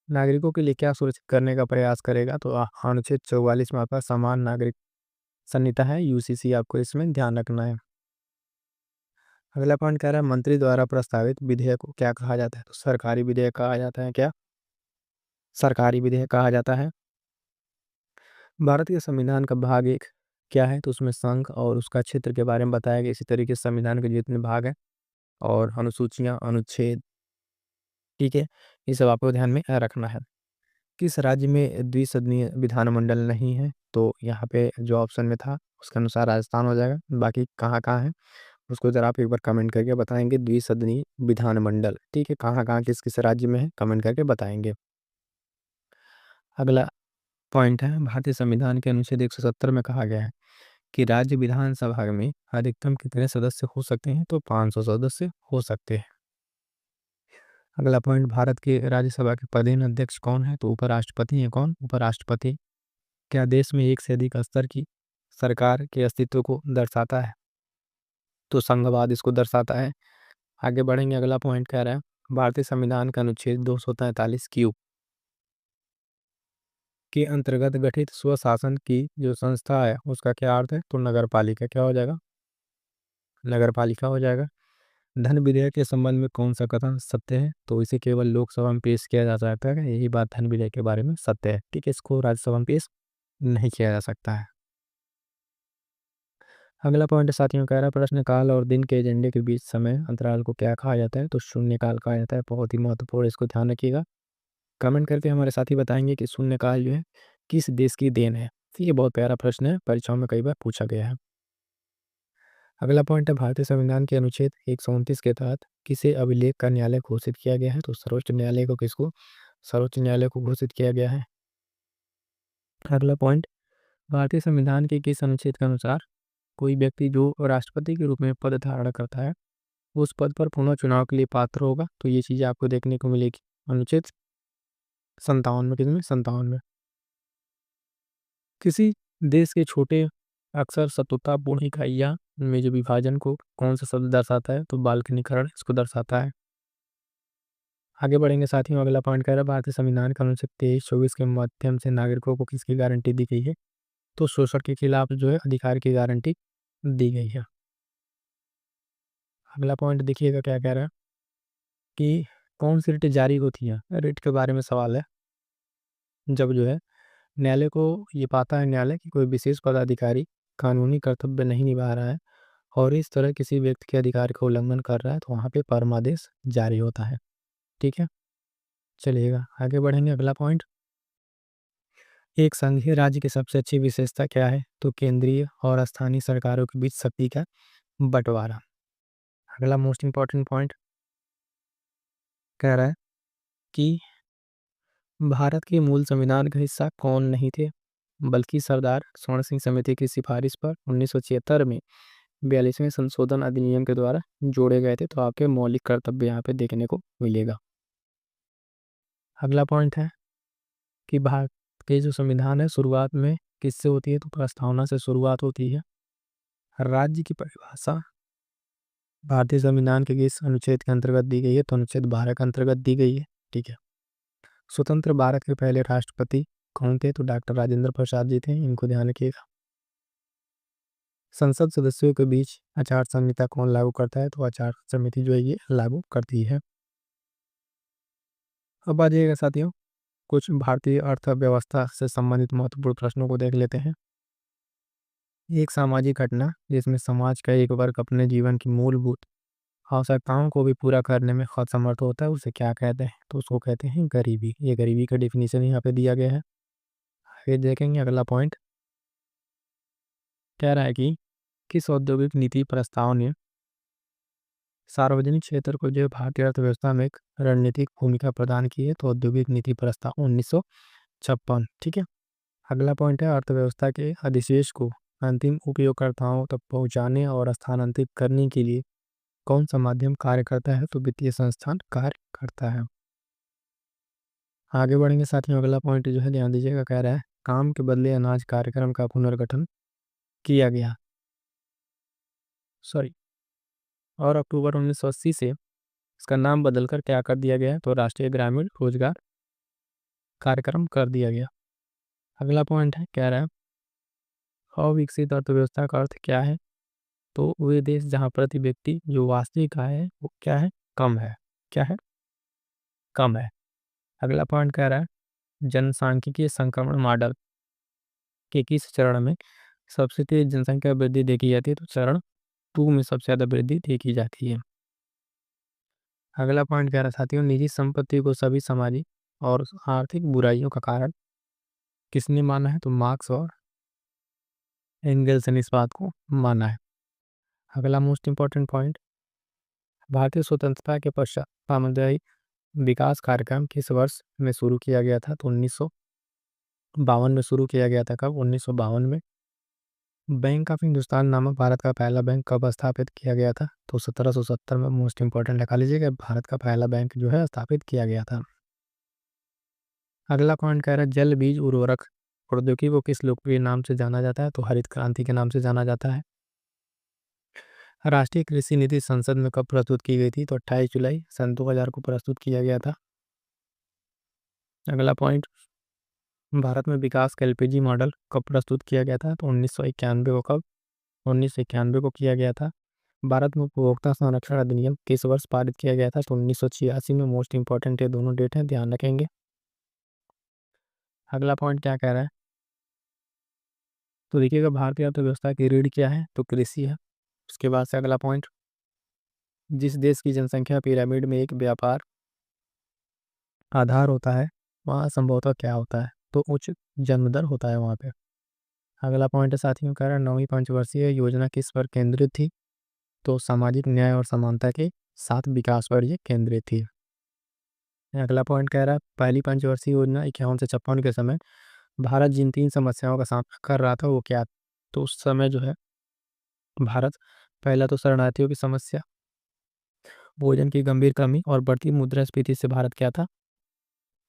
नागरिकों के लिए क्या सुरक्षित करने का प्रयास करेगा? तो अनुच्छेद 44 में आपका समान नागरिक संहिता है, यूसीसी, आपको इसमें ध्यान रखना है। अगला पॉइंट कह रहा है मंत्री द्वारा प्रस्तावित विधेयक को क्या कहा जाता है? तो सरकारी विधेयक कहा जाता है। क्या? सरकारी विधेयक कहा जाता है। भारत के संविधान का भाग 1 क्या है? तो उसमें संघ और उसका क्षेत्र के बारे में बताया गया। इसी तरीके से संविधान के जितने भाग हैं और अनुसूचियां, अनुच्छेद, ठीक है, ये सब आपको ध्यान में रखना है। किस राज्य में द्विसदनीय विधानमंडल नहीं है? तो यहाँ पे जो ऑप्शन में था उसके अनुसार राजस्थान हो जाएगा। बाकी कहाँ कहाँ है उसको जरा आप एक बार कमेंट करके बताएंगे। द्विसदनीय विधानमंडल, ठीक है, कहाँ कहाँ किस किस राज्य में है, कमेंट करके बताएंगे। अगला पॉइंट है, भारतीय संविधान के अनुच्छेद 170 में कहा गया है कि राज्य विधानसभा में अधिकतम कितने सदस्य हो सकते हैं? तो 500 सदस्य हो सकते हैं। अगला पॉइंट, भारत के राज्यसभा के पदेन अध्यक्ष कौन है? तो उपराष्ट्रपति है। कौन? उपराष्ट्रपति। क्या देश में एक से अधिक स्तर की सरकार के अस्तित्व को दर्शाता है? तो संघवाद इसको दर्शाता है। आगे बढ़ेंगे, अगला पॉइंट कह रहा है भारतीय संविधान का अनुच्छेद 243 क्यू के अंतर्गत गठित स्वशासन की जो संस्था है उसका क्या अर्थ है? तो नगर पालिका। क्या हो जाएगा? नगर पालिका हो जाएगा। धन विधेयक के संबंध में कौन सा कथन सत्य है? तो इसे केवल लोकसभा में पेश किया जा सकता है, यही बात धन विधेयक के बारे में सत्य है। ठीक है, इसको राज्यसभा में पेश नहीं किया जा सकता है। अगला पॉइंट साथियों, कह रहा है प्रश्नकाल और दिन के एजेंडे के बीच समय अंतराल को क्या कहा जाता है? तो शून्यकाल कहा जाता है। बहुत ही महत्वपूर्ण, इसको ध्यान रखिएगा। कमेंट करके हमारे साथी बताएंगे कि शून्यकाल जो है किस देश की देन है। तो ये बहुत प्यारा प्रश्न है, परीक्षाओं में कई बार पूछा गया है। अगला पॉइंट है भारतीय संविधान के अनुच्छेद 129 के तहत किसे अभिलेख का न्यायालय घोषित किया गया है? तो सर्वोच्च न्यायालय को। किसको? सर्वोच्च न्यायालय को घोषित किया गया है। अगला पॉइंट, भारतीय संविधान के किस अनुच्छेद के अनुसार कोई व्यक्ति जो राष्ट्रपति के रूप में पद धारण करता है उस पद पर पुनः चुनाव के लिए पात्र होगा? तो ये चीजें आपको देखने को मिलेगी अनुच्छेद 57 में। किसमें? 57 में। किसी देश के छोटे अक्सर शत्रुतापूर्ण इकाइयां में जो विभाजन को कौन सा शब्द दर्शाता है? तो बाल्कनीकरण इसको दर्शाता है। आगे बढ़ेंगे साथियों, अगला पॉइंट कह रहा है भारतीय संविधान का अनुच्छेद 23-24 के माध्यम से नागरिकों को किसकी गारंटी दी गई है? तो शोषण के खिलाफ जो है अधिकार की गारंटी दी गई है। अगला पॉइंट देखिएगा क्या कह रहा है कि कौन सी रिट जारी होती है? रिट के बारे में सवाल है। जब जो है न्यायालय को ये पाता है न्यायालय कि कोई विशेष पदाधिकारी कानूनी कर्तव्य नहीं निभा रहा है और इस तरह किसी व्यक्ति के अधिकार का उल्लंघन कर रहा है, तो वहाँ पे परमादेश जारी होता है। ठीक है, चलिएगा आगे बढ़ेंगे। अगला पॉइंट, एक संघीय राज्य की सबसे अच्छी विशेषता क्या है? तो केंद्रीय और स्थानीय सरकारों के बीच शक्ति का बंटवारा। अगला मोस्ट इंपॉर्टेंट पॉइंट कह रहा है कि भारत के मूल संविधान का हिस्सा कौन नहीं थे, बल्कि सरदार स्वर्ण सिंह समिति की सिफारिश पर 1976 में 42वें संशोधन अधिनियम के द्वारा जोड़े गए थे। तो आपके मौलिक कर्तव्य यहाँ पे देखने को मिलेगा। अगला पॉइंट है कि भारत के जो संविधान है शुरुआत में किससे होती है? तो प्रस्तावना से शुरुआत होती है। राज्य की परिभाषा भारतीय संविधान के किस अनुच्छेद के अंतर्गत दी गई है? तो अनुच्छेद 12 के अंतर्गत दी गई है। ठीक है। स्वतंत्र भारत के पहले राष्ट्रपति कौन थे? तो डॉक्टर राजेंद्र प्रसाद जी थे, इनको ध्यान रखिएगा। संसद सदस्यों के बीच आचार संहिता कौन लागू करता है? तो आचार समिति जो है ये लागू करती है। अब आ जाइएगा साथियों, कुछ भारतीय अर्थव्यवस्था से संबंधित महत्वपूर्ण प्रश्नों को देख लेते हैं। एक सामाजिक घटना जिसमें समाज का एक वर्ग अपने जीवन की मूलभूत आवश्यकताओं को भी पूरा करने में असमर्थ होता है, उसे क्या कहते हैं? तो उसको कहते हैं गरीबी। ये गरीबी का डिफिनीशन यहाँ पे दिया गया है। फिर देखेंगे अगला पॉइंट कह रहा है कि किस औद्योगिक नीति प्रस्ताव ने सार्वजनिक क्षेत्र को जो भारतीय अर्थव्यवस्था में एक रणनीतिक भूमिका प्रदान की है? तो औद्योगिक नीति प्रस्ताव 1956। ठीक है। अगला पॉइंट है अर्थव्यवस्था के अधिशेष को अंतिम उपयोगकर्ताओं तक पहुंचाने और स्थानांतरित करने के लिए कौन सा माध्यम कार्य करता है? तो वित्तीय संस्थान कार्य करता है। आगे बढ़ेंगे साथियों, अगला पॉइंट जो है ध्यान दीजिएगा, कह रहा है काम के बदले अनाज कार्यक्रम का पुनर्गठन किया गया और अक्टूबर 1980 से इसका नाम बदलकर क्या कर दिया गया है? तो राष्ट्रीय ग्रामीण रोजगार कार्यक्रम कर दिया गया। अगला पॉइंट है कह रहा है अविकसित अर्थव्यवस्था का अर्थ क्या है? तो वे देश जहाँ प्रति व्यक्ति जो वास्तविक आय है वो क्या है? कम है। क्या है? कम है। अगला पॉइंट कह रहा है जनसांख्यिकीय संक्रमण मॉडल के किस चरण में सबसे तेज जनसंख्या वृद्धि देखी जाती है? तो चरण 2 में सबसे ज्यादा वृद्धि देखी जाती है। अगला पॉइंट कह रहा है साथियों निजी संपत्ति को सभी सामाजिक और आर्थिक बुराइयों का कारण किसने माना है? तो मार्क्स और एंगल्स ने इस बात को माना है। अगला मोस्ट इंपॉर्टेंट पॉइंट भारतीय स्वतंत्रता के पश्चात सामुदायिक विकास कार्यक्रम किस वर्ष में शुरू किया गया था? तो 1952 में शुरू किया गया था। कब? 1952 में। बैंक ऑफ हिंदुस्तान नामक भारत का पहला बैंक कब स्थापित किया गया था? तो 1770 में। मोस्ट इंपॉर्टेंट लिखा लीजिएगा, भारत का पहला बैंक जो है स्थापित किया गया था। अगला पॉइंट कह रहा है जल बीज उर्वरक प्रौद्योगिकी को किस लोकप्रिय नाम से जाना जाता है? तो हरित क्रांति के नाम से जाना जाता है। राष्ट्रीय कृषि नीति संसद में कब प्रस्तुत की गई थी? तो 28 जुलाई सन 2000 को प्रस्तुत किया गया था। अगला पॉइंट भारत में विकास का एलपीजी मॉडल कब प्रस्तुत किया गया था? तो 1991 को। कब? 1991 को किया गया था। भारत में उपभोक्ता संरक्षण अधिनियम किस वर्ष पारित किया गया था? तो 1986 में। मोस्ट इंपॉर्टेंट ये दोनों डेट हैं, ध्यान रखेंगे। अगला पॉइंट क्या कह रहा है? तो देखिएगा भारतीय अर्थव्यवस्था की रीढ़ क्या है? तो कृषि है। उसके बाद से अगला पॉइंट जिस देश की जनसंख्या पिरामिड में एक व्यापार आधार होता है वहाँ संभवतः क्या होता है? तो उच्च जन्म दर होता है वहाँ पे। अगला पॉइंट है साथियों कह रहा है 9वीं पंचवर्षीय योजना किस पर केंद्रित थी? तो सामाजिक न्याय और समानता के साथ विकास पर ये केंद्रित थी। अगला पॉइंट कह रहा है पहली पंचवर्षीय योजना 51 से 56 के समय भारत जिन 3 समस्याओं का सामना कर रहा था वो क्या? तो उस समय जो है भारत पहला तो शरणार्थियों की समस्या, भोजन की गंभीर कमी और बढ़ती मुद्रास्फीति से भारत क्या था?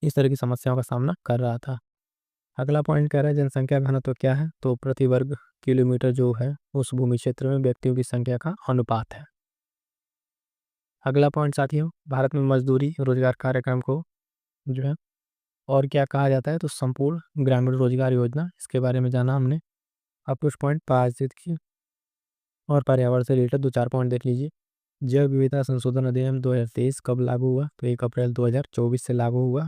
इस तरह की समस्याओं का सामना कर रहा था। अगला पॉइंट कह रहा है जनसंख्या घनत्व क्या है? तो प्रति वर्ग किलोमीटर जो है उस भूमि क्षेत्र में व्यक्तियों की संख्या का अनुपात है। अगला पॉइंट साथियों भारत में मजदूरी रोजगार कार्यक्रम को जो है और क्या कहा जाता है? तो संपूर्ण ग्रामीण रोजगार योजना, इसके बारे में जाना हमने। अब कुछ पॉइंट पारित किए और पर्यावरण से रिलेटेड 2-4 पॉइंट देख लीजिए। जैव विविधता संशोधन अधिनियम 2023 कब लागू हुआ? तो 1 अप्रैल 2024 से लागू हुआ।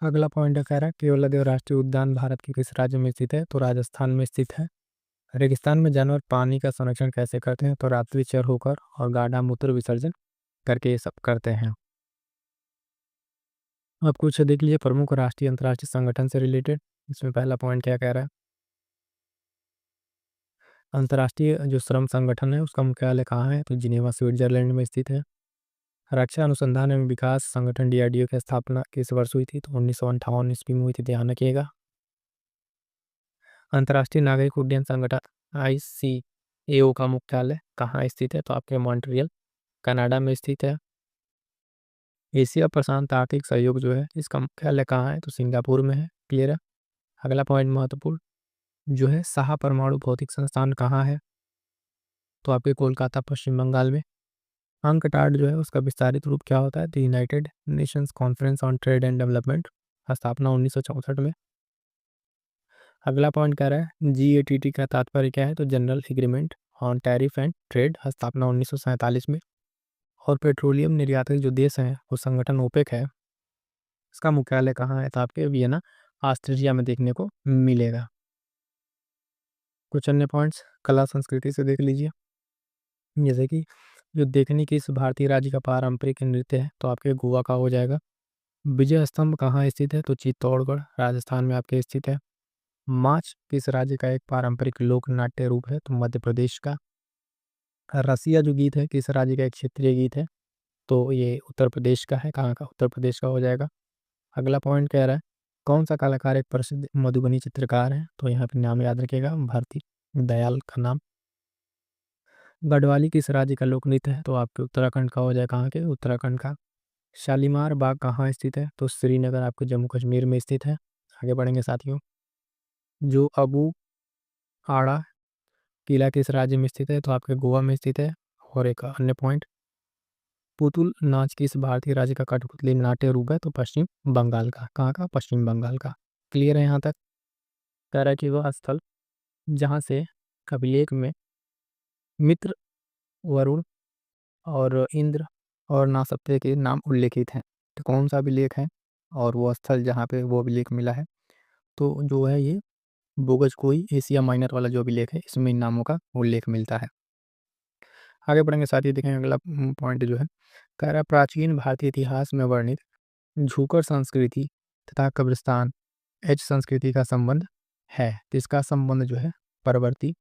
अगला पॉइंट कह रहा है केवलादेव राष्ट्रीय उद्यान भारत के किस राज्य में स्थित है? तो राजस्थान में स्थित है। रेगिस्तान में जानवर पानी का संरक्षण कैसे करते हैं? तो रात्रि चर होकर और गाढ़ा मूत्र विसर्जन करके ये सब करते हैं। अब कुछ देख लीजिए प्रमुख राष्ट्रीय अंतर्राष्ट्रीय संगठन से रिलेटेड। इसमें पहला पॉइंट क्या कह रहा है? अंतर्राष्ट्रीय जो श्रम संगठन है उसका मुख्यालय कहाँ है? तो जिनेवा स्विट्जरलैंड में स्थित है। रक्षा अनुसंधान एवं विकास संगठन डीआरडीओ की स्थापना किस वर्ष हुई थी? तो 1958 ईस्वी में हुई थी, ध्यान रखिएगा। अंतर्राष्ट्रीय नागरिक उड्डयन संगठन एओ का मुख्यालय कहाँ स्थित है? तो आपके मॉन्ट्रियल कनाडा में स्थित है। एशिया प्रशांत आर्थिक सहयोग जो है इसका मुख्यालय कहाँ है? तो सिंगापुर में है। क्लियर है। अगला पॉइंट महत्वपूर्ण जो है, शाह परमाणु भौतिक संस्थान कहाँ है? तो आपके कोलकाता पश्चिम बंगाल में। अंकटाड जो है उसका विस्तारित रूप क्या होता है? The United Nations conference on trade and development, स्थापना 1964 में। अगला पॉइंट कह रहा है GATT का तात्पर्य क्या है? तो general agreement on tariff and trade, स्थापना 1947 में। और पेट्रोलियम निर्यातक जो देश हैं वो संगठन ओपेक है, इसका मुख्यालय कहाँ है? तो आपके वियना ऑस्ट्रिया में देखने को मिलेगा। कुछ अन्य पॉइंट्स कला संस्कृति से देख लीजिए, जैसे कि जो देखने की इस भारतीय राज्य का पारंपरिक नृत्य है तो आपके गोवा का हो जाएगा। विजय स्तंभ कहाँ स्थित है? तो चित्तौड़गढ़ राजस्थान में आपके स्थित है। माच किस राज्य का एक पारंपरिक लोक नाट्य रूप है? तो मध्य प्रदेश का। रसिया जो गीत है किस राज्य का एक क्षेत्रीय गीत है? तो ये उत्तर प्रदेश का है। कहाँ का? उत्तर प्रदेश का हो जाएगा। अगला पॉइंट कह रहा है कौन सा कलाकार एक प्रसिद्ध मधुबनी चित्रकार है? तो यहाँ पे नाम याद रखिएगा, भारती दयाल का नाम। गढ़वाली किस राज्य का लोक नृत्य है? तो आपके उत्तराखंड का हो जाए। कहाँ के? उत्तराखंड का। शालीमार बाग कहाँ स्थित है? तो श्रीनगर आपके जम्मू कश्मीर में स्थित है। आगे बढ़ेंगे साथियों। जो अबू आड़ा किला किस राज्य में स्थित है? तो आपके गोवा में स्थित है। और एक अन्य पॉइंट, पुतुल नाच किस भारतीय राज्य का कठपुतली नाट्य रूप है? तो पश्चिम बंगाल का। कहाँ का? पश्चिम बंगाल का। क्लियर है यहाँ तक? कह रहा है कि वह स्थल जहाँ से अभिलेख में मित्र, वरुण और इंद्र और नासप्ते के नाम उल्लेखित हैं, तो कौन सा अभिलेख है और वो स्थल जहाँ पे वो अभिलेख मिला है? तो जो है ये बोगज कोई एशिया माइनर वाला जो अभिलेख है इसमें इन नामों का उल्लेख मिलता है। आगे बढ़ेंगे साथ ही देखेंगे अगला पॉइंट जो है, कह रहा है प्राचीन भारतीय इतिहास में वर्णित झूकर संस्कृति तथा कब्रिस्तान एच संस्कृति का संबंध है, तो इसका संबंध जो है परवर्ती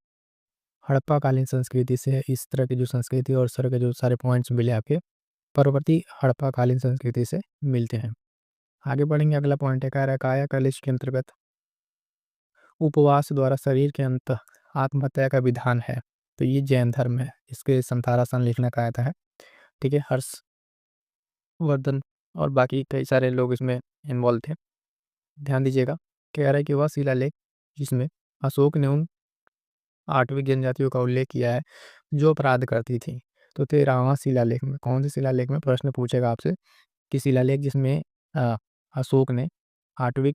हड़प्पा कालीन संस्कृति से है। इस तरह की जो संस्कृति और इस तरह के जो सारे पॉइंट्स मिले आपके परवर्ती हड़प्पा कालीन संस्कृति से मिलते हैं। आगे बढ़ेंगे अगला पॉइंट है, कह रहा है कायाकल्प के अंतर्गत उपवास द्वारा शरीर के अंत आत्महत्या का विधान है, तो ये जैन धर्म है। इसके संतारासन लिखना का आता है। ठीक है, हर्षवर्धन और बाकी कई सारे लोग इसमें इन्वॉल्व थे। ध्यान दीजिएगा, कह रहा है कि वह शिलालेख जिसमें अशोक ने उन 8वीं जनजातियों का उल्लेख किया है जो अपराध करती थी, तो 13वां शिलालेख में कौन से शिलालेख में प्रश्न पूछेगा आपसे कि शिलालेख जिसमें अशोक ने 8वीं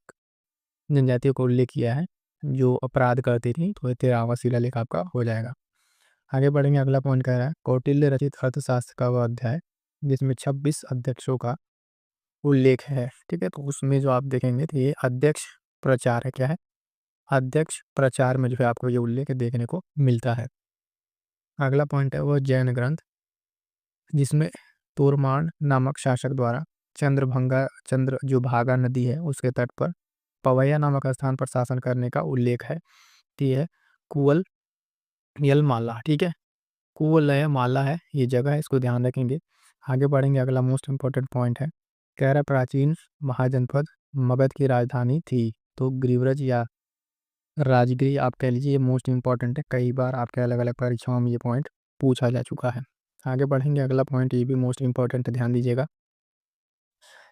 जनजातियों का उल्लेख किया है जो अपराध करती थी, तो 13वां शिलालेख आपका हो जाएगा। आगे बढ़ेंगे, अगला पॉइंट कह रहा है कौटिल्य रचित अर्थशास्त्र का वह अध्याय जिसमें 26 अध्यक्षों का उल्लेख है। ठीक है, तो उसमें जो आप देखेंगे तो ये अध्यक्ष प्रचार है। क्या है? अध्यक्ष प्रचार में जो है आपको ये उल्लेख देखने को मिलता है। अगला पॉइंट है वह जैन ग्रंथ जिसमें तोरमान नामक शासक द्वारा चंद्र जो भागा नदी है उसके तट पर पवैया नामक स्थान पर शासन करने का उल्लेख है। तो ये है कुवल यल माला। ठीक है, कुवलय माला है ये जगह है, इसको ध्यान रखेंगे। आगे बढ़ेंगे, अगला मोस्ट इंपॉर्टेंट पॉइंट है, कह रहा प्राचीन महाजनपद मगध की राजधानी थी, तो गिरिव्रज या राजगिरी आप कह लीजिए। ये मोस्ट इंपॉर्टेंट है, कई बार आपके अलग अलग परीक्षाओं में ये पॉइंट पूछा जा चुका है। आगे बढ़ेंगे, अगला पॉइंट ये भी मोस्ट इंपॉर्टेंट है, ध्यान दीजिएगा।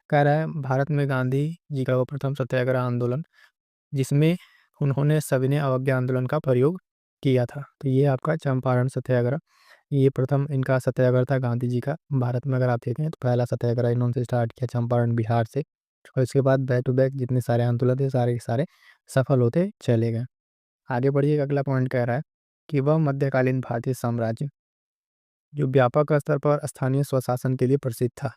कह रहा है भारत में गांधी जी का वो प्रथम सत्याग्रह आंदोलन जिसमें उन्होंने सविनय अवज्ञा आंदोलन का प्रयोग किया था, तो ये आपका चंपारण सत्याग्रह, ये प्रथम इनका सत्याग्रह था गांधी जी का भारत में। अगर आप देखें तो पहला सत्याग्रह इन्होंने स्टार्ट किया चंपारण बिहार से, और इसके बाद बैक टू बैक जितने सारे आंदोलन थे सारे के सारे सफल होते चले गए। आगे बढ़िए, अगला पॉइंट कह रहा है कि वह मध्यकालीन भारतीय साम्राज्य जो व्यापक स्तर पर स्थानीय स्वशासन के लिए प्रसिद्ध था,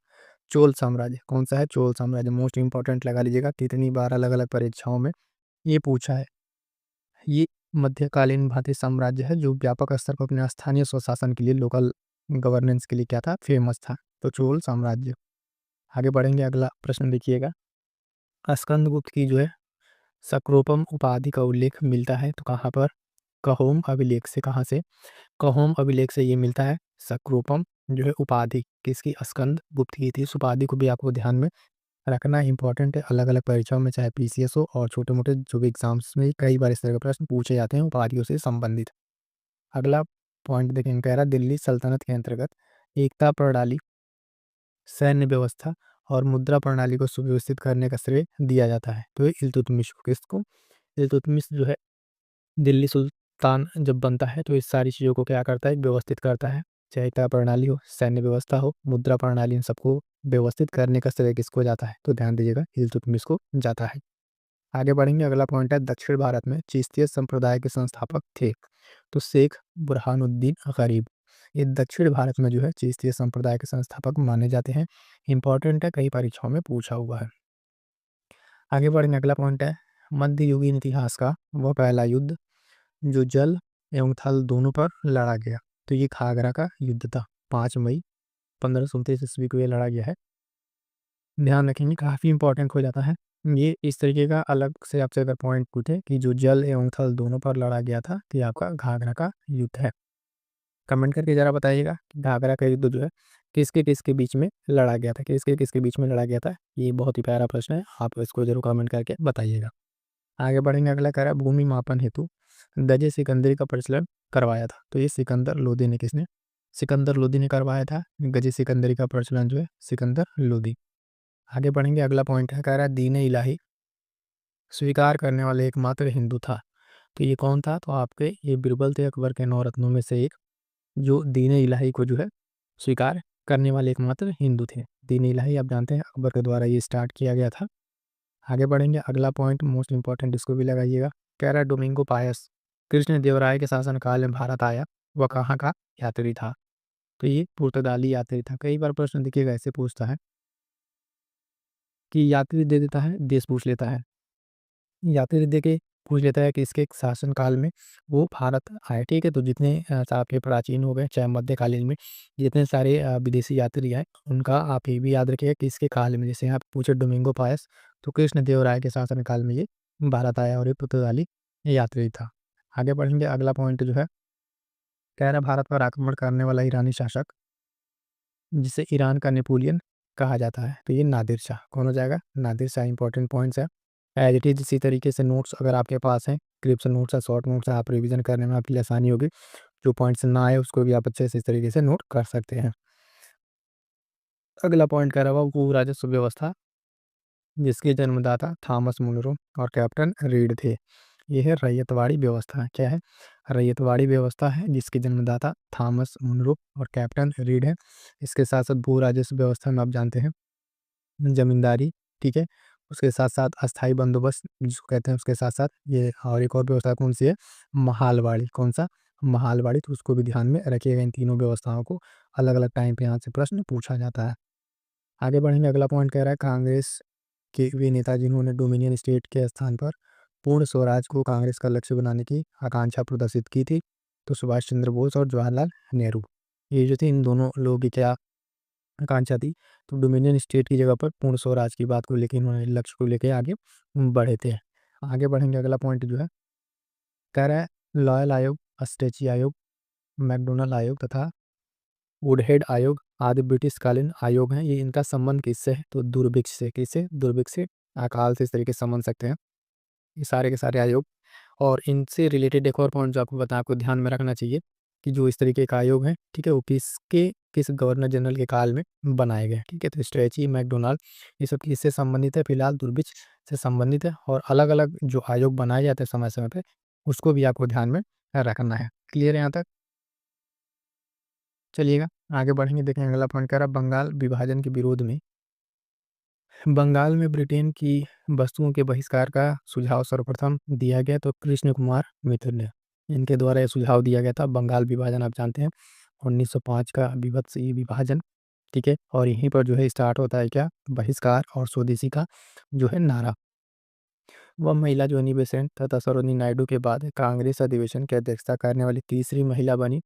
चोल साम्राज्य। कौन सा है? चोल साम्राज्य। मोस्ट इंपॉर्टेंट लगा लीजिएगा, कितनी बार अलग अलग परीक्षाओं में ये पूछा है। ये मध्यकालीन भारतीय साम्राज्य है जो व्यापक स्तर पर अपने स्थानीय स्वशासन के लिए, लोकल गवर्नेंस के लिए क्या था? फेमस था, तो चोल साम्राज्य। आगे बढ़ेंगे, अगला प्रश्न देखिएगा, स्कंदगुप्त की जो है सक्रोपम उपाधि का उल्लेख मिलता है, तो कहाँ पर? कहोम अभिलेख से। कहाँ से? कहोम अभिलेख से ये मिलता है। सक्रोपम जो है उपाधि किसकी? स्कंद गुप्त की थी। इस उपाधि को भी आपको ध्यान में रखना इंपॉर्टेंट है, अलग अलग परीक्षाओं में चाहे पीसीएस हो और छोटे मोटे जो भी एग्जाम्स में कई बार इस तरह के प्रश्न पूछे जाते हैं उपाधियों से संबंधित। अगला पॉइंट देखेंगे, कह रहा दिल्ली सल्तनत के अंतर्गत एकता प्रणाली, सैन्य व्यवस्था और मुद्रा प्रणाली को सुव्यवस्थित करने का श्रेय दिया जाता है। तो ये इल्तुतमिश को, किसको? इल्तुतमिश जो है दिल्ली सुल्तान जब बनता है तो इस सारी चीज़ों को क्या करता है? व्यवस्थित करता है। चाहे एकता प्रणाली हो, सैन्य व्यवस्था हो, मुद्रा प्रणाली, इन सबको व्यवस्थित करने का श्रेय किसको जाता है? तो ध्यान दीजिएगा, इल्तुतमिश को जाता है। आगे बढ़ेंगे, अगला पॉइंट है दक्षिण भारत में चिश्तिया संप्रदाय के संस्थापक थे। तो शेख बुरहानुद्दीन गरीब, ये दक्षिण भारत में जो है चिश्तिया संप्रदाय के संस्थापक माने जाते हैं। इंपॉर्टेंट है, कई परीक्षाओं में पूछा हुआ है। आगे बढ़ेंगे, अगला पॉइंट है मध्ययुगीन इतिहास का वह पहला युद्ध जो जल एवं थल दोनों पर लड़ा गया। तो ये खागरा का युद्ध था, 5 मई 1529 ईस्वी को ये लड़ा गया है। ध्यान रखेंगे, काफ़ी इंपॉर्टेंट हो जाता है ये। इस तरीके का अलग से आपसे अगर पॉइंट पूछे कि जो जल एवं थल दोनों पर लड़ा गया था, तो ये आपका घाघरा का युद्ध है। कमेंट करके जरा बताइएगा कि घाघरा का युद्ध जो है किसके किसके बीच में लड़ा गया था, किसके किसके बीच में लड़ा गया था। ये बहुत ही प्यारा प्रश्न है, आप इसको जरूर कमेंट करके बताइएगा। आगे बढ़ेंगे, अगला कह रहा है भूमि मापन हेतु दजे सिकंदरी का प्रचलन करवाया था। तो ये सिकंदर लोदी ने, किसने? सिकंदर लोदी ने करवाया था गजे सिकंदरी का प्रचलन, जो है सिकंदर लोदी। आगे बढ़ेंगे, अगला पॉइंट है, कह रहा है दीन इलाही स्वीकार करने वाले एकमात्र हिंदू था। तो ये कौन था? तो आपके ये बिरबल थे, अकबर के 9 रत्नों में से एक, जो दीन इलाही को जो है स्वीकार करने वाले एकमात्र हिंदू थे। दीन इलाही आप जानते हैं अकबर के द्वारा ये स्टार्ट किया गया था। आगे बढ़ेंगे, अगला पॉइंट मोस्ट इंपॉर्टेंट, इसको भी लगाइएगा। कह रहा है डोमिंगो पायस कृष्ण देवराय के शासनकाल में भारत आया, वह कहाँ का यात्री था? तो ये पुर्तगाली यात्री था। कई बार प्रश्न देखिएगा ऐसे पूछता है कि यात्री दे देता है, देश पूछ लेता है। यात्री दे के पूछ लेता है कि इसके शासनकाल में वो भारत आए, ठीक है। तो जितने आपके प्राचीन हो गए, चाहे मध्यकालीन में जितने सारे विदेशी यात्री आए, उनका आप ये भी याद रखिएगा कि इसके काल में, जैसे यहाँ पे पूछे डोमिंगो पायस, तो कृष्ण देव राय के शासनकाल में ये भारत आया और ये पुर्तगाली यात्री था। आगे बढ़ेंगे, अगला पॉइंट जो है, कह रहा भारत पर आक्रमण करने वाला ईरानी शासक जिसे ईरान का नेपोलियन कहा जाता है। तो ये नादिर शाह। कौन हो जाएगा? नादिर शाह। इंपॉर्टेंट पॉइंट्स है, एज इट इज इसी तरीके से नोट्स अगर आपके पास हैं, क्रिप्स नोट्स या शॉर्ट नोट्स है, आप रिवीजन करने में आपकी आसानी होगी। जो पॉइंट्स ना आए उसको भी आप अच्छे से इस तरीके से नोट कर सकते हैं। अगला पॉइंट कह रहा हुआ भू राजस्व व्यवस्था जिसके जन्मदाता थॉमस मुनरो और कैप्टन रीड थे। ये है रैयतवाड़ी व्यवस्था। क्या है? रैयतवाड़ी व्यवस्था है जिसके जन्मदाता थॉमस मुनरो और कैप्टन रीड है। इसके साथ साथ भू राजस्व व्यवस्था में आप जानते हैं जमींदारी, ठीक है। उसके साथ-साथ अस्थाई बंदोबस्त जिसको कहते हैं, उसके साथ-साथ ये और एक और व्यवस्था कौन-सी है? महालवाड़ी। कौन-सा? महालवाड़ी। तो उसको भी ध्यान में रखिएगा, इन तीनों व्यवस्थाओं को अलग-अलग टाइम पे यहाँ से प्रश्न पूछा जाता है। आगे बढ़ेंगे, अगला पॉइंट कह रहा है कांग्रेस के वे नेता जिन्होंने डोमिनियन स्टेट के स्थान पर पूर्ण स्वराज को कांग्रेस का लक्ष्य बनाने की आकांक्षा प्रदर्शित की थी। तो सुभाष चंद्र बोस और जवाहरलाल नेहरू, ये जो थे इन दोनों लोगों की क्या आकांक्षा थी? तो डोमिनियन स्टेट की जगह पर पूर्ण स्वराज की बात को लेके इन्होंने लक्ष्य को लेके आगे बढ़े थे। आगे बढ़ेंगे, अगला पॉइंट जो है, कह रहा है लॉयल आयोग, अस्टेची आयोग, मैकडोनल आयोग तथा वुडहेड आयोग आदि ब्रिटिश कालीन आयोग हैं। ये इनका संबंध किससे है? तो दुर्भिक्ष से। किससे? दुर्भिक्ष से, अकाल से इस तरीके से समझ सकते हैं ये सारे के सारे आयोग। और इनसे रिलेटेड एक और पॉइंट जो आपको बता, आपको ध्यान में रखना चाहिए कि जो इस तरीके का आयोग है, ठीक है, वो किस गवर्नर जनरल के काल में बनाए गए, ठीक है। तो स्ट्रेची, मैकडोनाल्ड, ये सब किससे संबंधित है? फिलहाल दुर्भिक्ष से संबंधित है। और अलग अलग जो आयोग बनाए जाते हैं समय समय पे, उसको भी आपको ध्यान में रखना है। क्लियर है यहाँ तक? चलिएगा आगे बढ़ेंगे, देखेंगे अगला पॉइंट कह रहा बंगाल विभाजन के विरोध में बंगाल में ब्रिटेन की वस्तुओं के बहिष्कार का सुझाव सर्वप्रथम दिया गया। तो कृष्ण कुमार मित्र ने, इनके द्वारा यह सुझाव दिया गया था। बंगाल विभाजन आप जानते हैं 1905 का विभत्स ये विभाजन, ठीक है। और यहीं पर जो है स्टार्ट होता है क्या? बहिष्कार और स्वदेशी का जो है नारा। वह महिला जो एनी बेसेंट तथा सरोजिनी नायडू के बाद कांग्रेस अधिवेशन की अध्यक्षता करने वाली तीसरी महिला बनी।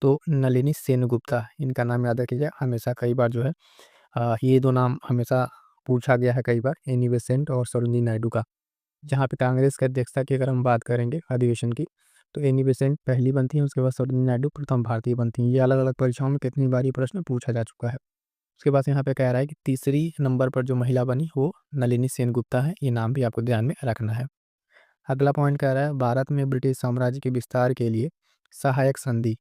तो नलिनी सेनगुप्ता, इनका नाम याद रखिएगा हमेशा। कई बार जो है ये दो नाम हमेशा पूछा गया है कई बार, एनी बेसेंट और सरोजिनी नायडू का। जहाँ पे कांग्रेस की अध्यक्षता की अगर हम बात करेंगे अधिवेशन की, तो एनी बेसेंट पहली बनती है, उसके बाद सरोजिनी नायडू प्रथम भारतीय बनती हैं। ये अलग अलग परीक्षाओं में कितनी बार ये प्रश्न पूछा जा चुका है। उसके बाद यहाँ पे कह रहा है कि तीसरी नंबर पर जो महिला बनी वो नलिनी सेनगुप्ता है। ये नाम भी आपको ध्यान में रखना है। अगला पॉइंट कह रहा है भारत में ब्रिटिश साम्राज्य के विस्तार के लिए सहायक संधि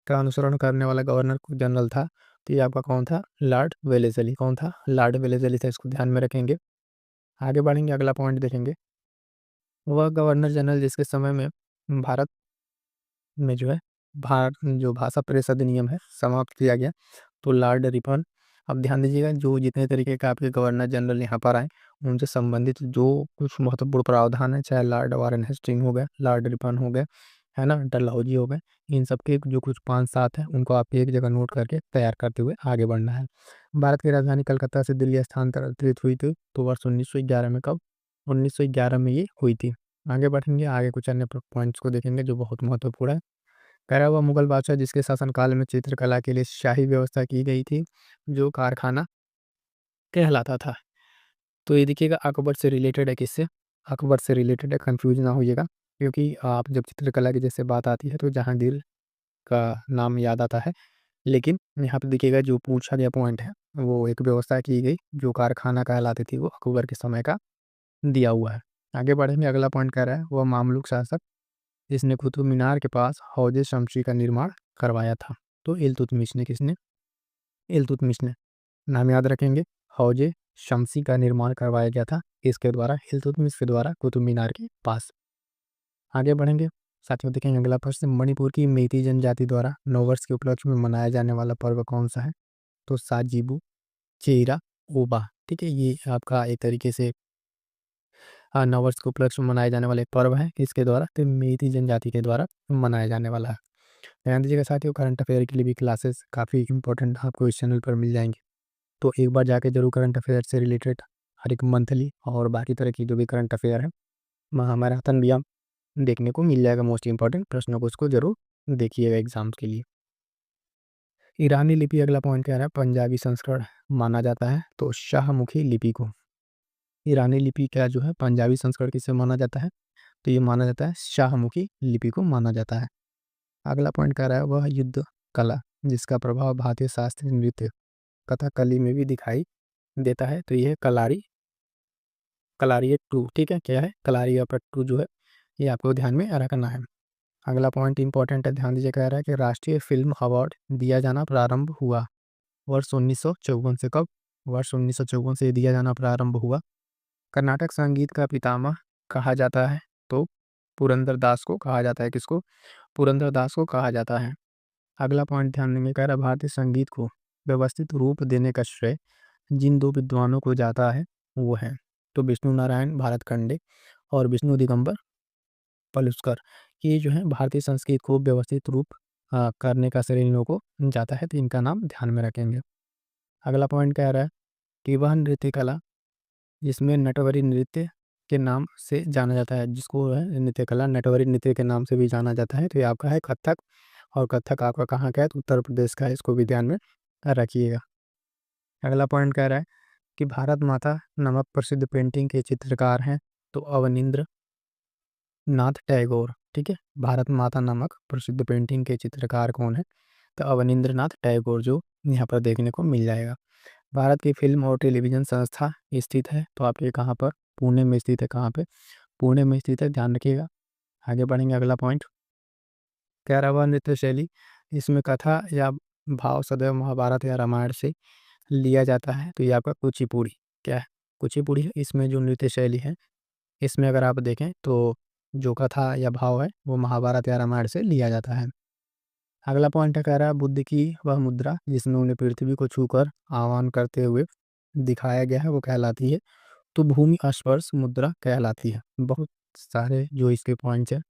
का अनुसरण करने वाला गवर्नर जनरल था, तो ये आपका कौन था? Lord Wellesley. कौन था? लॉर्ड वेलेस्ली था, इसको ध्यान में रखेंगे। आगे बढ़ेंगे, अगला पॉइंट देखेंगे। वह गवर्नर जनरल जिसके समय में भारत में जो है भारत जो भाषा प्रेस अधिनियम है समाप्त किया गया, तो लॉर्ड रिपन। अब ध्यान दीजिएगा, जो जितने तरीके के आपके गवर्नर जनरल यहाँ पर आए, उनसे संबंधित जो कुछ महत्वपूर्ण प्रावधान है, चाहे लॉर्ड वारेन हेस्टिंग हो गया, लॉर्ड रिपन हो गया, है ना, डलहौजी हो गए, इन सब के जो कुछ 5-7 हैं, उनको आप एक जगह नोट करके तैयार करते हुए आगे बढ़ना है। भारत की राजधानी कलकत्ता से दिल्ली स्थानांतरित हुई थी तो वर्ष 1911 में। कब? 1911 में ये हुई थी। आगे बढ़ेंगे, आगे कुछ अन्य पॉइंट्स को देखेंगे जो बहुत महत्वपूर्ण है। कह रहा हुआ मुगल बादशाह जिसके शासनकाल में चित्रकला के लिए शाही व्यवस्था की गई थी, जो कारखाना कहलाता था। तो ये देखिएगा, अकबर से रिलेटेड है। किससे? अकबर से रिलेटेड है, कंफ्यूज ना होइएगा, क्योंकि आप जब चित्रकला की जैसे बात आती है तो जहांगीर का नाम याद आता है, लेकिन यहाँ पे देखिएगा जो पूछा गया पॉइंट है, वो एक व्यवस्था की गई जो कारखाना कहलाती थी, वो अकबर के समय का दिया हुआ है। आगे बढ़ेंगे, अगला पॉइंट कह रहा है वह मामलुक शासक जिसने कुतुब मीनार के पास हौज शमशी का निर्माण करवाया था। तो इल्तुतमिश ने। किसने? इल्तुतमिश ने। नाम याद रखेंगे, हौज शमशी का निर्माण करवाया गया था इसके द्वारा, इल्तुतमिश के द्वारा, कुतुब मीनार के पास। आगे बढ़ेंगे, साथियों देखेंगे अगला प्रश्न, मणिपुर की मेइती जनजाति द्वारा नववर्ष के उपलक्ष्य में मनाया जाने वाला पर्व कौन सा है? तो साजिबू चेरा ओबा। ठीक है, ये आपका एक तरीके से नववर्ष के उपलक्ष्य में मनाए जाने वाले पर्व है, इसके द्वारा, तो मेइती जनजाति के द्वारा मनाया जाने वाला है। ध्यान दीजिएगा साथियों, करंट अफेयर के लिए भी क्लासेस काफ़ी इंपॉर्टेंट आपको इस चैनल पर मिल जाएंगे, तो एक बार जाके जरूर करंट अफेयर से रिलेटेड हर एक मंथली और बाकी तरह की जो भी करंट अफेयर है, मैराथन भी आप देखने को मिल जाएगा। मोस्ट इंपॉर्टेंट प्रश्नों को उसको जरूर देखिएगा एग्जाम्स के लिए। ईरानी लिपि, अगला पॉइंट कह रहा है पंजाबी संस्करण माना जाता है, तो शाहमुखी लिपि को। ईरानी लिपि क्या जो है पंजाबी संस्करण किसे माना जाता है? तो ये माना जाता है शाहमुखी लिपि को माना जाता है। अगला पॉइंट कह रहा है वह युद्ध कला जिसका प्रभाव भारतीय शास्त्रीय नृत्य कथकली में भी दिखाई देता है, तो ये है कलारी कलारियट्टू। ठीक है, क्या है? कलारियट्टू जो है, ये आपको ध्यान में रखना है। अगला पॉइंट इंपॉर्टेंट है, ध्यान दीजिए, कह रहा है कि राष्ट्रीय फिल्म अवार्ड दिया जाना प्रारंभ हुआ वर्ष 1954 से। कब? वर्ष 1954 से दिया जाना प्रारंभ हुआ। कर्नाटक संगीत का पितामह कहा जाता है, तो पुरंदर दास को कहा जाता है। किसको? पुरंदर दास को कहा जाता है। अगला पॉइंट ध्यान देंगे, कह रहा है भारतीय संगीत को व्यवस्थित रूप देने का श्रेय जिन दो विद्वानों को जाता है वो है, तो विष्णु नारायण भारतखंडे और विष्णु दिगंबर पलुस्कर। ये जो है भारतीय संस्कृत को व्यवस्थित रूप करने का श्रेय इन लोगों को जाता है, तो इनका नाम ध्यान में रखेंगे। अगला पॉइंट कह रहा है कि वह नृत्य कला जिसमें नटवरी नृत्य के नाम से जाना जाता है, जिसको है नृत्य कला नटवरी नृत्य के नाम से भी जाना जाता है, तो ये आपका है कथक। और कथक आपका कहाँ का है? तो उत्तर प्रदेश का है, इसको भी ध्यान में रखिएगा। अगला पॉइंट कह रहा है कि भारत माता नामक प्रसिद्ध पेंटिंग के चित्रकार हैं, तो अवनींद्र नाथ टैगोर। ठीक है, भारत माता नामक प्रसिद्ध पेंटिंग के चित्रकार कौन है? तो अवनींद्र नाथ टैगोर, जो यहाँ पर देखने को मिल जाएगा। भारत की फिल्म और टेलीविजन संस्था स्थित है, तो आपके कहाँ पर? पुणे में स्थित है। कहाँ पे? पुणे में स्थित है, ध्यान रखिएगा। आगे बढ़ेंगे, अगला पॉइंट कह रहा हुआ नृत्य शैली, इसमें कथा या भाव सदैव महाभारत या रामायण से लिया जाता है, तो ये आपका कुचिपुड़ी। क्या है? कुचिपुड़ी है। इसमें जो नृत्य शैली है, इसमें अगर आप देखें तो जो कथा या भाव है वो महाभारत या रामायण से लिया जाता है। अगला पॉइंट है, कह रहा है बुद्ध की वह मुद्रा जिसमें उन्हें पृथ्वी को छूकर आह्वान करते हुए दिखाया गया है, वो कहलाती है, तो भूमि स्पर्श मुद्रा कहलाती है। बहुत सारे जो इसके पॉइंट्स हैं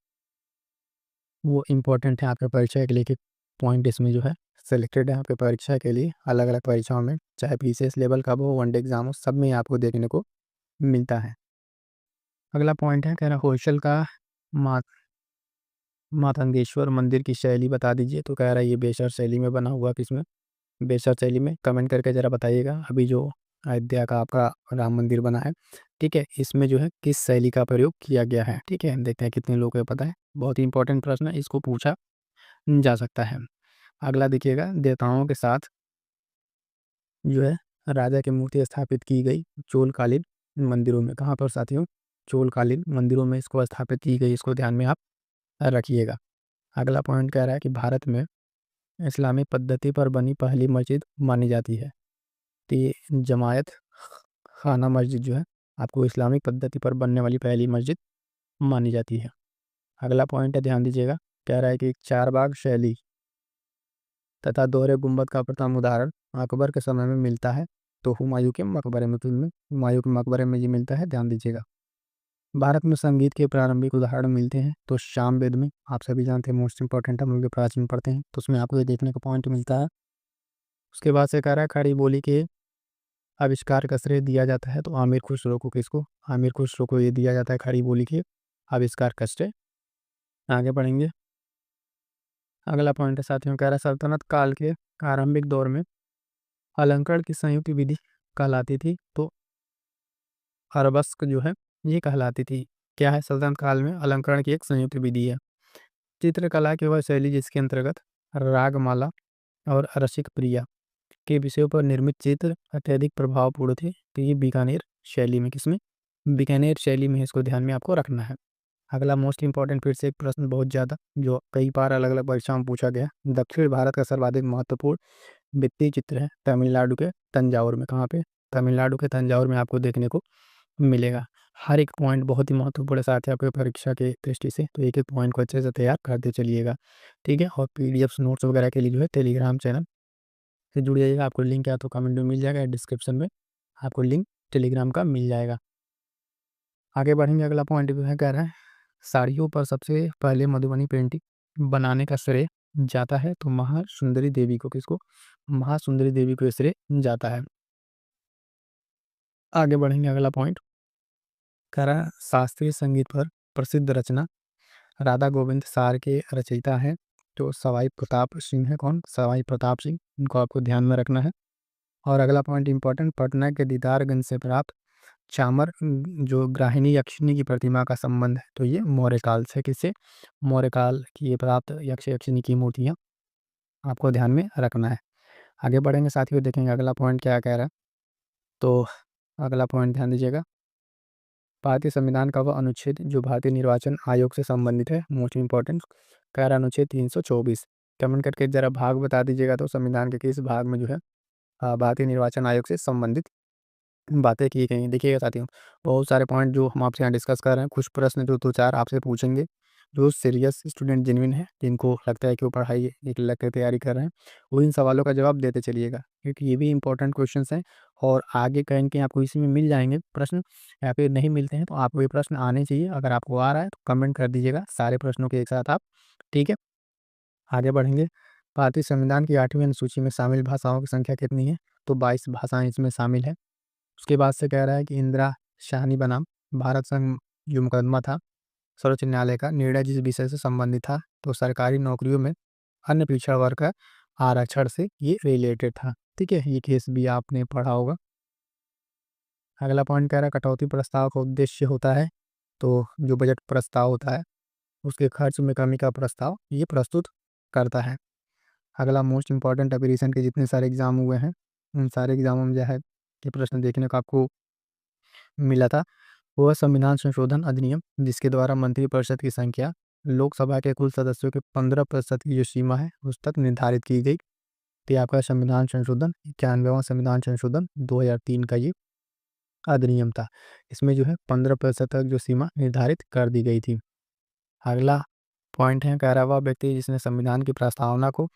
वो इम्पोर्टेंट है आपके परीक्षा के लिए, कि पॉइंट इसमें जो है सेलेक्टेड है आपके परीक्षा के लिए, अलग अलग परीक्षाओं में, चाहे पीसीएस लेवल का हो, वनडे एग्जाम हो, सब में आपको देखने को मिलता है। अगला पॉइंट है, कह रहा होलसेल का मा मातंगेश्वर मंदिर की शैली बता दीजिए, तो कह रहा है ये बेसर शैली में बना हुआ। किसमें? बेसर शैली में। कमेंट करके ज़रा बताइएगा। अभी जो अयोध्या का आपका राम मंदिर बना है, ठीक है, इसमें जो है किस शैली का प्रयोग किया गया है? ठीक है, देखते हैं कितने लोगों को पता है। बहुत ही इंपॉर्टेंट प्रश्न है, इसको पूछा जा सकता है। अगला देखिएगा, देवताओं के साथ जो है राजा की मूर्ति स्थापित की गई चोलकालीन मंदिरों में। कहाँ पर साथियों? चोलकालीन मंदिरों में इसको स्थापित की गई, इसको ध्यान में आप रखिएगा। अगला पॉइंट कह रहा है कि भारत में इस्लामी पद्धति पर बनी पहली मस्जिद मानी जाती है? तो ये जमायत खाना मस्जिद जो है आपको इस्लामिक पद्धति पर बनने वाली पहली मस्जिद मानी जाती है। अगला पॉइंट है, ध्यान दीजिएगा। कह रहा है कि चारबाग शैली तथा दोहरे गुंबद का प्रथम उदाहरण अकबर के समय में मिलता है, तो हुमायूं के मकबरे में। तो इनमें हुमायूं के मकबरे में ये मिलता है, ध्यान दीजिएगा। भारत में संगीत के प्रारंभिक उदाहरण मिलते हैं, तो श्याम वेद में। आप सभी जानते हैं, मोस्ट इंपॉर्टेंट हम लोग प्राचीन पढ़ते हैं, तो उसमें आपको ये देखने को पॉइंट मिलता है। उसके बाद से कह रहा है खड़ी बोली के आविष्कार का श्रेय दिया जाता है, तो आमिर खुसरो को। किसको? आमिर खुसरो को ये दिया जाता है खड़ी बोली के आविष्कार का श्रेय। आगे बढ़ेंगे। अगला पॉइंट है साथियों, कह रहा है सल्तनत काल के आरंभिक दौर में अलंकरण की संयुक्त विधि कहलाती थी, तो अरबस्क जो है ये कहलाती थी। क्या है? सल्तनत काल में अलंकरण की एक संयुक्त विधि है। चित्रकला की वह शैली जिसके अंतर्गत रागमाला और रसिक प्रिया के विषयों पर निर्मित चित्र अत्यधिक प्रभावपूर्ण थे, तो ये बीकानेर शैली में। किसमें? बीकानेर शैली में। इसको ध्यान में आपको रखना है। अगला मोस्ट इंपॉर्टेंट फिर से एक प्रश्न बहुत ज़्यादा, जो कई बार अलग अलग परीक्षाओं में पूछा गया। दक्षिण भारत का सर्वाधिक महत्वपूर्ण भित्ति चित्र है तमिलनाडु के तंजावुर में। कहाँ पे? तमिलनाडु के तंजावुर में आपको देखने को मिलेगा। हर एक पॉइंट बहुत ही महत्वपूर्ण साथ है आपके परीक्षा के दृष्टि से, तो एक एक पॉइंट को अच्छे से तैयार करते चलिएगा, ठीक है। और पीडीएफ नोट्स वगैरह के लिए जो है टेलीग्राम चैनल से जुड़ जाइएगा। आपको लिंक या तो कमेंट में मिल जाएगा, डिस्क्रिप्शन में आपको लिंक टेलीग्राम का मिल जाएगा। आगे बढ़ेंगे। अगला पॉइंट जो है कह रहा है साड़ियों पर सबसे पहले मधुबनी पेंटिंग बनाने का श्रेय जाता है, तो महासुंदरी देवी को। किसको? महासुंदरी देवी को श्रेय जाता है। आगे बढ़ेंगे। अगला पॉइंट कह रहा है शास्त्रीय संगीत पर प्रसिद्ध रचना राधा गोविंद सार के रचयिता है, तो सवाई प्रताप सिंह है। कौन? सवाई प्रताप सिंह। इनको आपको ध्यान में रखना है। और अगला पॉइंट इंपॉर्टेंट, पटना के दीदारगंज से प्राप्त चामर जो ग्राहिणी यक्षिणी की प्रतिमा का संबंध है, तो ये मौर्य काल से। किससे? मौर्य काल की ये प्राप्त यक्ष यक्षिणी की मूर्तियाँ आपको ध्यान में रखना है। आगे बढ़ेंगे साथियों, देखेंगे अगला पॉइंट क्या कह रहा है। तो अगला पॉइंट ध्यान दीजिएगा। भारतीय संविधान का वह अनुच्छेद जो भारतीय निर्वाचन आयोग से संबंधित है, मोस्ट इंपॉर्टेंट, कह रहा अनुच्छेद 324। कमेंट करके जरा भाग बता दीजिएगा, तो संविधान के किस भाग में जो है भारतीय निर्वाचन आयोग से संबंधित बातें की गई हैं। देखिएगा साथियों, बहुत सारे पॉइंट जो हम आपसे यहाँ डिस्कस कर रहे हैं, कुछ प्रश्न जो दो चार आपसे पूछेंगे, जो सीरियस स्टूडेंट जेन्युइन है, जिनको लगता है कि वो पढ़ाई एक लग कर तैयारी कर रहे हैं, वो इन सवालों का जवाब देते चलिएगा, क्योंकि ये भी इंपॉर्टेंट क्वेश्चन हैं। और आगे कहीं कहीं आपको इसी में मिल जाएंगे प्रश्न, या फिर नहीं मिलते हैं तो आपको ये प्रश्न आने चाहिए। अगर आपको आ रहा है तो कमेंट कर दीजिएगा सारे प्रश्नों के एक साथ आप, ठीक है। आगे बढ़ेंगे। भारतीय संविधान की 8वीं अनुसूची में शामिल भाषाओं की संख्या कितनी है? तो 22 भाषाएं इसमें शामिल है। उसके बाद से कह रहा है कि इंदिरा शाहनी बनाम भारत संघ जो मुकदमा था सर्वोच्च न्यायालय का, निर्णय जिस विषय से संबंधित था, तो सरकारी नौकरियों में अन्य पिछड़ा वर्ग का आरक्षण से ये रिलेटेड था, ठीक है। ये केस भी आपने पढ़ा होगा। अगला पॉइंट कह रहा है कटौती प्रस्ताव का उद्देश्य होता है, तो जो बजट प्रस्ताव होता है उसके खर्च में कमी का प्रस्ताव ये प्रस्तुत करता है। अगला मोस्ट इंपॉर्टेंट, अभी रिसेंट के जितने सारे एग्जाम हुए हैं उन सारे एग्जामों में जो है ये प्रश्न देखने को आपको मिला था, वह संविधान संशोधन अधिनियम जिसके द्वारा मंत्रिपरिषद की संख्या लोकसभा के कुल सदस्यों के 15% की जो सीमा है उस तक निर्धारित की गई। तो ये आपका संविधान संशोधन 91वां संविधान संशोधन 2003 का ये अधिनियम था। इसमें जो है 15% तक जो सीमा निर्धारित कर दी गई थी। अगला पॉइंट है, कह रहा वह व्यक्ति जिसने संविधान की प्रस्तावना को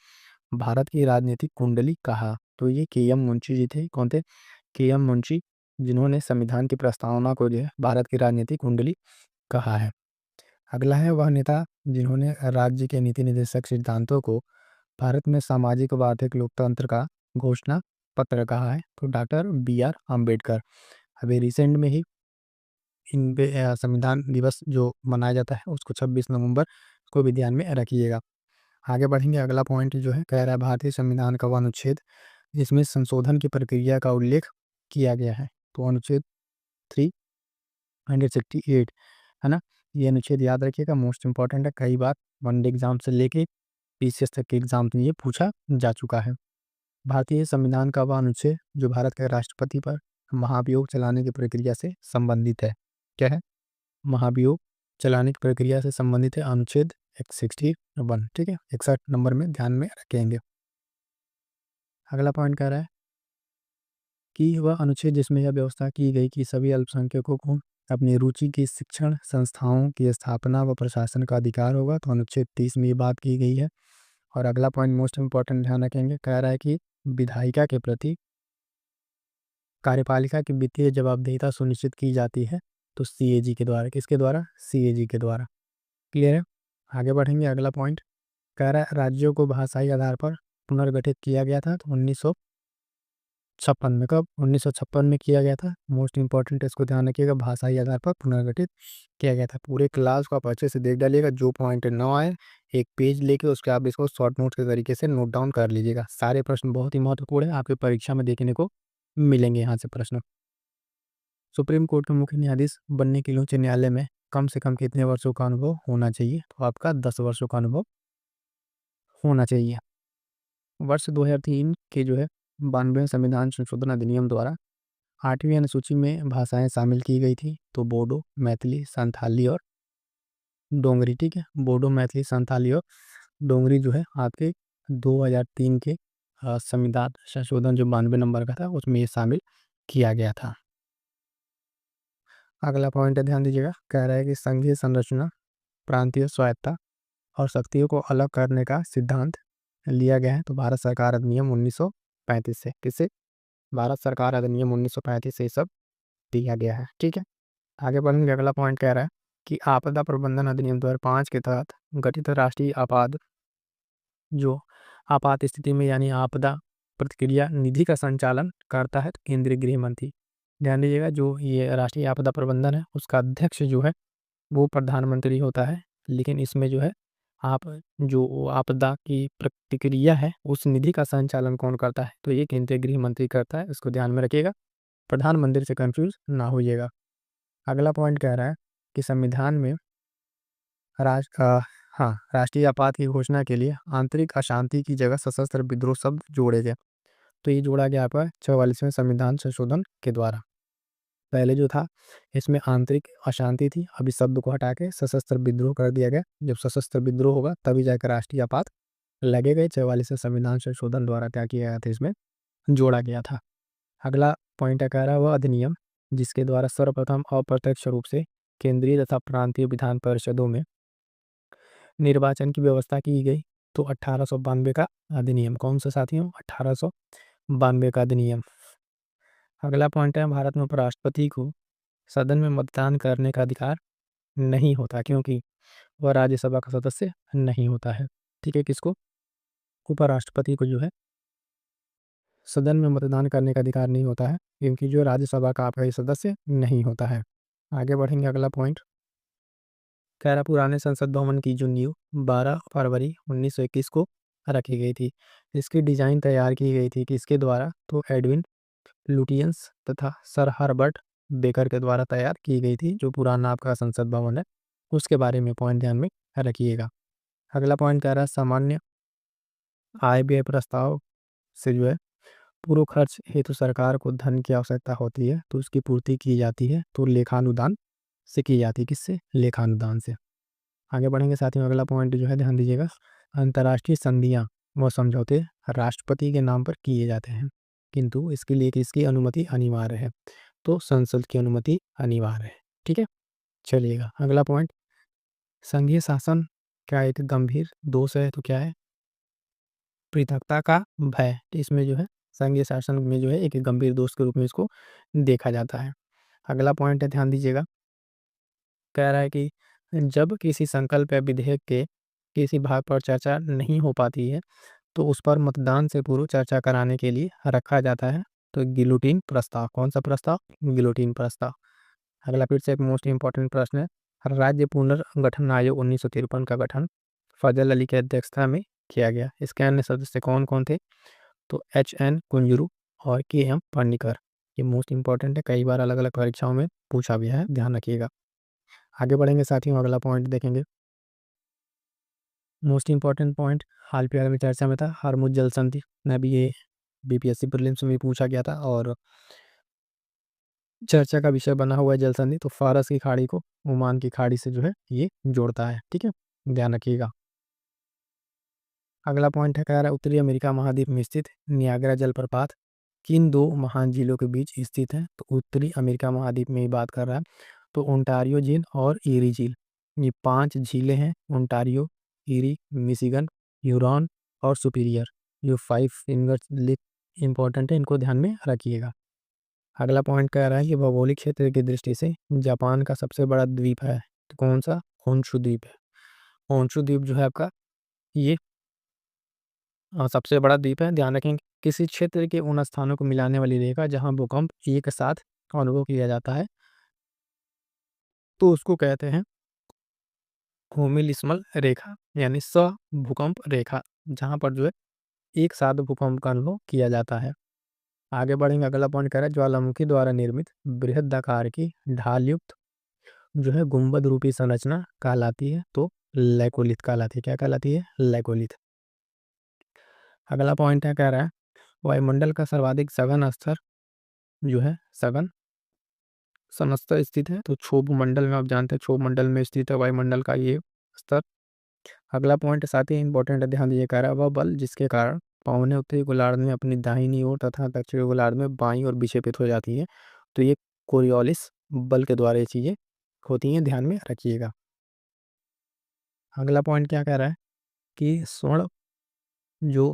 भारत की राजनीतिक कुंडली कहा, तो ये के एम मुंशी जी थे। कौन थे? के एम मुंशी, जिन्होंने संविधान की प्रस्तावना को जो है भारत की राजनीतिक कुंडली कहा है। अगला है वह नेता जिन्होंने राज्य के नीति निर्देशक सिद्धांतों को भारत में सामाजिक व आर्थिक लोकतंत्र का घोषणा पत्र कहा है, तो डॉक्टर बी आर अम्बेडकर। अभी रिसेंट में ही इन संविधान दिवस जो मनाया जाता है उसको 26 नवंबर को भी ध्यान में रखिएगा। आगे बढ़ेंगे। अगला पॉइंट जो है कह रहा है भारतीय संविधान का वह अनुच्छेद जिसमें संशोधन की प्रक्रिया का उल्लेख किया गया है, तो अनुच्छेद 368 है ना। ये अनुच्छेद याद रखिएगा, मोस्ट इंपॉर्टेंट है। कई बार वनडे एग्जाम से लेके पीसीएस तक के एग्जाम में ये पूछा जा चुका है। भारतीय संविधान का वह अनुच्छेद जो भारत के राष्ट्रपति पर महाभियोग चलाने की प्रक्रिया से संबंधित है, क्या है? महाभियोग चलाने की प्रक्रिया से संबंधित है अनुच्छेद 161, ठीक है, 61 नंबर में ध्यान में रखेंगे। अगला पॉइंट कह रहा है कि वह अनुच्छेद जिसमें यह व्यवस्था की गई कि सभी अल्पसंख्यकों को अपनी रुचि की शिक्षण संस्थाओं की स्थापना व प्रशासन का अधिकार होगा, तो अनुच्छेद 30 में ये बात की गई है। और अगला पॉइंट मोस्ट इंपॉर्टेंट ध्यान रखेंगे, कह रहा है कि विधायिका के प्रति कार्यपालिका की वित्तीय जवाबदेहिता सुनिश्चित की जाती है, तो सीएजी के द्वारा। किसके द्वारा? सीएजी के द्वारा। क्लियर है? आगे बढ़ेंगे। अगला पॉइंट कह रहा है राज्यों को भाषाई आधार पर पुनर्गठित किया गया था, तो 1956 में। कब? 1956 में किया गया था। मोस्ट इंपॉर्टेंट इसको ध्यान रखिएगा, भाषाई आधार पर पुनर्गठित किया गया था। पूरे क्लास को आप अच्छे से देख डालिएगा, जो पॉइंट ना आए एक पेज लेके उसके आप इसको शॉर्ट नोट के तरीके से नोट डाउन कर लीजिएगा। सारे प्रश्न बहुत ही महत्वपूर्ण है, आपकी परीक्षा में देखने को मिलेंगे यहाँ से प्रश्न। सुप्रीम कोर्ट के मुख्य न्यायाधीश बनने के लिए उच्च न्यायालय में कम से कम कितने वर्षों का अनुभव होना चाहिए? तो आपका 10 वर्षों का अनुभव होना चाहिए। वर्ष 2003 के जो है 92वें संविधान संशोधन अधिनियम द्वारा 8वीं अनुसूची में भाषाएं शामिल की गई थी, तो बोडो, मैथिली, संथाली और डोंगरी। ठीक है, बोडो, मैथिली, संथाली और डोंगरी जो है आपके 2003 के संविधान संशोधन जो 92 नंबर का था उसमें ये शामिल किया गया था। अगला पॉइंट है, ध्यान दीजिएगा, कह रहा है कि संघीय संरचना, प्रांतीय स्वायत्ता और शक्तियों को अलग करने का सिद्धांत लिया गया है, तो भारत सरकार अधिनियम 1935 से। किससे? भारत सरकार अधिनियम 1935 से सब दिया गया है। ठीक है, आगे बढ़ेंगे। अगला पॉइंट कह रहा है कि आपदा प्रबंधन अधिनियम 2005 के तहत गठित राष्ट्रीय जो आपात स्थिति में यानी आपदा प्रतिक्रिया निधि का संचालन करता है, तो केंद्रीय गृह मंत्री। ध्यान दीजिएगा, जो ये राष्ट्रीय आपदा प्रबंधन है उसका अध्यक्ष जो है वो प्रधानमंत्री होता है, लेकिन इसमें जो है आप जो आपदा की प्रतिक्रिया है उस निधि का संचालन कौन करता है? तो ये केंद्रीय गृह मंत्री करता है, इसको ध्यान में रखिएगा, प्रधानमंत्री से कंफ्यूज ना होइएगा। अगला पॉइंट कह रहा है कि संविधान में राष्ट्रीय आपात की घोषणा के लिए आंतरिक अशांति की जगह सशस्त्र विद्रोह शब्द जोड़े गए, तो ये जोड़ा गया आपका 44वें संविधान संशोधन के द्वारा। पहले जो था इसमें आंतरिक अशांति थी, अभी शब्द को हटा के सशस्त्र विद्रोह कर दिया गया। जब सशस्त्र विद्रोह होगा तभी जाकर राष्ट्रीय आपात लगेगा। 44वें संविधान संशोधन द्वारा क्या किया गया था? इसमें जोड़ा गया था। अगला पॉइंट कह रहा है वह अधिनियम जिसके द्वारा सर्वप्रथम अप्रत्यक्ष रूप से केंद्रीय तथा प्रांतीय विधान परिषदों में निर्वाचन की व्यवस्था की गई, तो 1892 का अधिनियम। कौन सा साथियों? 1892 का अधिनियम। अगला पॉइंट है भारत में उपराष्ट्रपति को सदन में मतदान करने का अधिकार नहीं होता, क्योंकि वह राज्यसभा का सदस्य नहीं होता है। ठीक है, किसको? उपराष्ट्रपति को जो है सदन में मतदान करने का अधिकार नहीं होता है, क्योंकि जो राज्यसभा का आपका सदस्य नहीं होता है। आगे बढ़ेंगे। अगला पॉइंट कह रहा पुराने संसद भवन की जो नींव 12 फरवरी 1921 को रखी गई थी। इसकी डिजाइन तैयार की गई थी किसके द्वारा? तो एडविन लुटियंस तथा सर हर्बर्ट बेकर के द्वारा तैयार की गई थी। जो पुराना आपका संसद भवन है उसके बारे में पॉइंट ध्यान में रखिएगा। अगला पॉइंट कह रहा है सामान्य आय व्यय प्रस्ताव से जो है पूर्व खर्च हेतु सरकार को धन की आवश्यकता होती है, तो उसकी पूर्ति की जाती है, तो लेखानुदान से की जाती है। किससे? लेखानुदान से। आगे बढ़ेंगे साथियों। अगला पॉइंट जो है ध्यान दीजिएगा, अंतर्राष्ट्रीय संधियां व समझौते राष्ट्रपति के नाम पर किए जाते हैं, किंतु इसके लिए किसकी अनुमति अनिवार्य है? तो संसद की अनुमति अनिवार्य है। ठीक है, चलिएगा। अगला पॉइंट, संघीय शासन का एक गंभीर दोष है, तो क्या है? पृथकता का भय। तो इसमें जो है संघीय शासन में जो है एक गंभीर दोष के रूप में इसको देखा जाता है। अगला पॉइंट है, ध्यान दीजिएगा, कह रहा है कि जब किसी संकल्प या विधेयक के किसी भाग पर चर्चा नहीं हो पाती है, तो उस पर मतदान से पूर्व चर्चा कराने के लिए रखा जाता है, तो गिलोटिन प्रस्ताव। कौन सा प्रस्ताव? गिलोटिन प्रस्ताव। अगला फिर से एक मोस्ट इंपॉर्टेंट प्रश्न है, राज्य पुनर्गठन आयोग 1953 का गठन फजल अली की अध्यक्षता में किया गया। इसके अन्य सदस्य कौन कौन थे? तो HN कुंजरू और KM पानिकर। ये मोस्ट इंपॉर्टेंट है, कई बार अलग अलग परीक्षाओं में पूछा गया है, ध्यान रखिएगा। आगे बढ़ेंगे साथियों। अगला पॉइंट देखेंगे, मोस्ट इंपॉर्टेंट पॉइंट हाल फिलहाल में चर्चा में था, हरमुज जल संधि में भी ये BPSC प्रीलिम्स में भी पूछा गया था और चर्चा का विषय बना हुआ है जल संधि। तो फारस की खाड़ी को ओमान की खाड़ी से जो है ये जोड़ता है। ठीक है, ध्यान रखिएगा। अगला पॉइंट है, कह रहा है उत्तरी अमेरिका महाद्वीप में स्थित नियाग्रा जलप्रपात किन दो महान झीलों के बीच स्थित है? तो उत्तरी अमेरिका महाद्वीप में ही बात कर रहा है, तो ओंटारियो झील और ईरी झील, ये 5 झीलें हैं। ओंटारियो, ईरी, मिशिगन, ह्यूरॉन और सुपीरियर, जो 5 फिंगर्स इंपॉर्टेंट है, इनको ध्यान में रखिएगा। अगला पॉइंट कह रहा है कि भौगोलिक क्षेत्र की दृष्टि से जापान का सबसे बड़ा द्वीप है, तो कौन सा? होन्शु द्वीप है। होन्शु द्वीप जो है आपका, ये सबसे बड़ा द्वीप है। ध्यान रखें, किसी क्षेत्र के उन स्थानों को मिलाने वाली रेखा जहां भूकंप एक साथ अनुभव किया जाता है, तो उसको कहते हैं होमिलिस्मल रेखा, यानी भूकंप रेखा, जहां पर जो है एक साथ भूकंप का अनुभव किया जाता है। आगे बढ़ेंगे, अगला पॉइंट कह रहा है ज्वालामुखी द्वारा निर्मित बृहदाकार की ढाल युक्त जो है गुंबद रूपी संरचना कहलाती है, तो लैकोलिथ कहलाती है। क्या कहलाती है? लैकोलिथ। अगला पॉइंट है, कह रहा है वायुमंडल का सर्वाधिक सघन स्तर जो है सघन समस्तर स्थित है, तो क्षोभ मंडल में, आप जानते हैं क्षोभ मंडल में स्थित है वायुमंडल का ये स्तर। अगला पॉइंट साथ ही इंपॉर्टेंट है, ध्यान दीजिए, कह रहा है वह बल जिसके कारण पवनें उत्तरी गोलार्ध में अपनी दाहिनी ओर तथा दक्षिणी गोलार्ध में बाईं ओर विक्षेपित हो जाती है, तो ये कोरियोलिस बल के द्वारा ये चीजें होती हैं, ध्यान में रखिएगा। अगला पॉइंट क्या कह रहा है कि स्वर्ण जो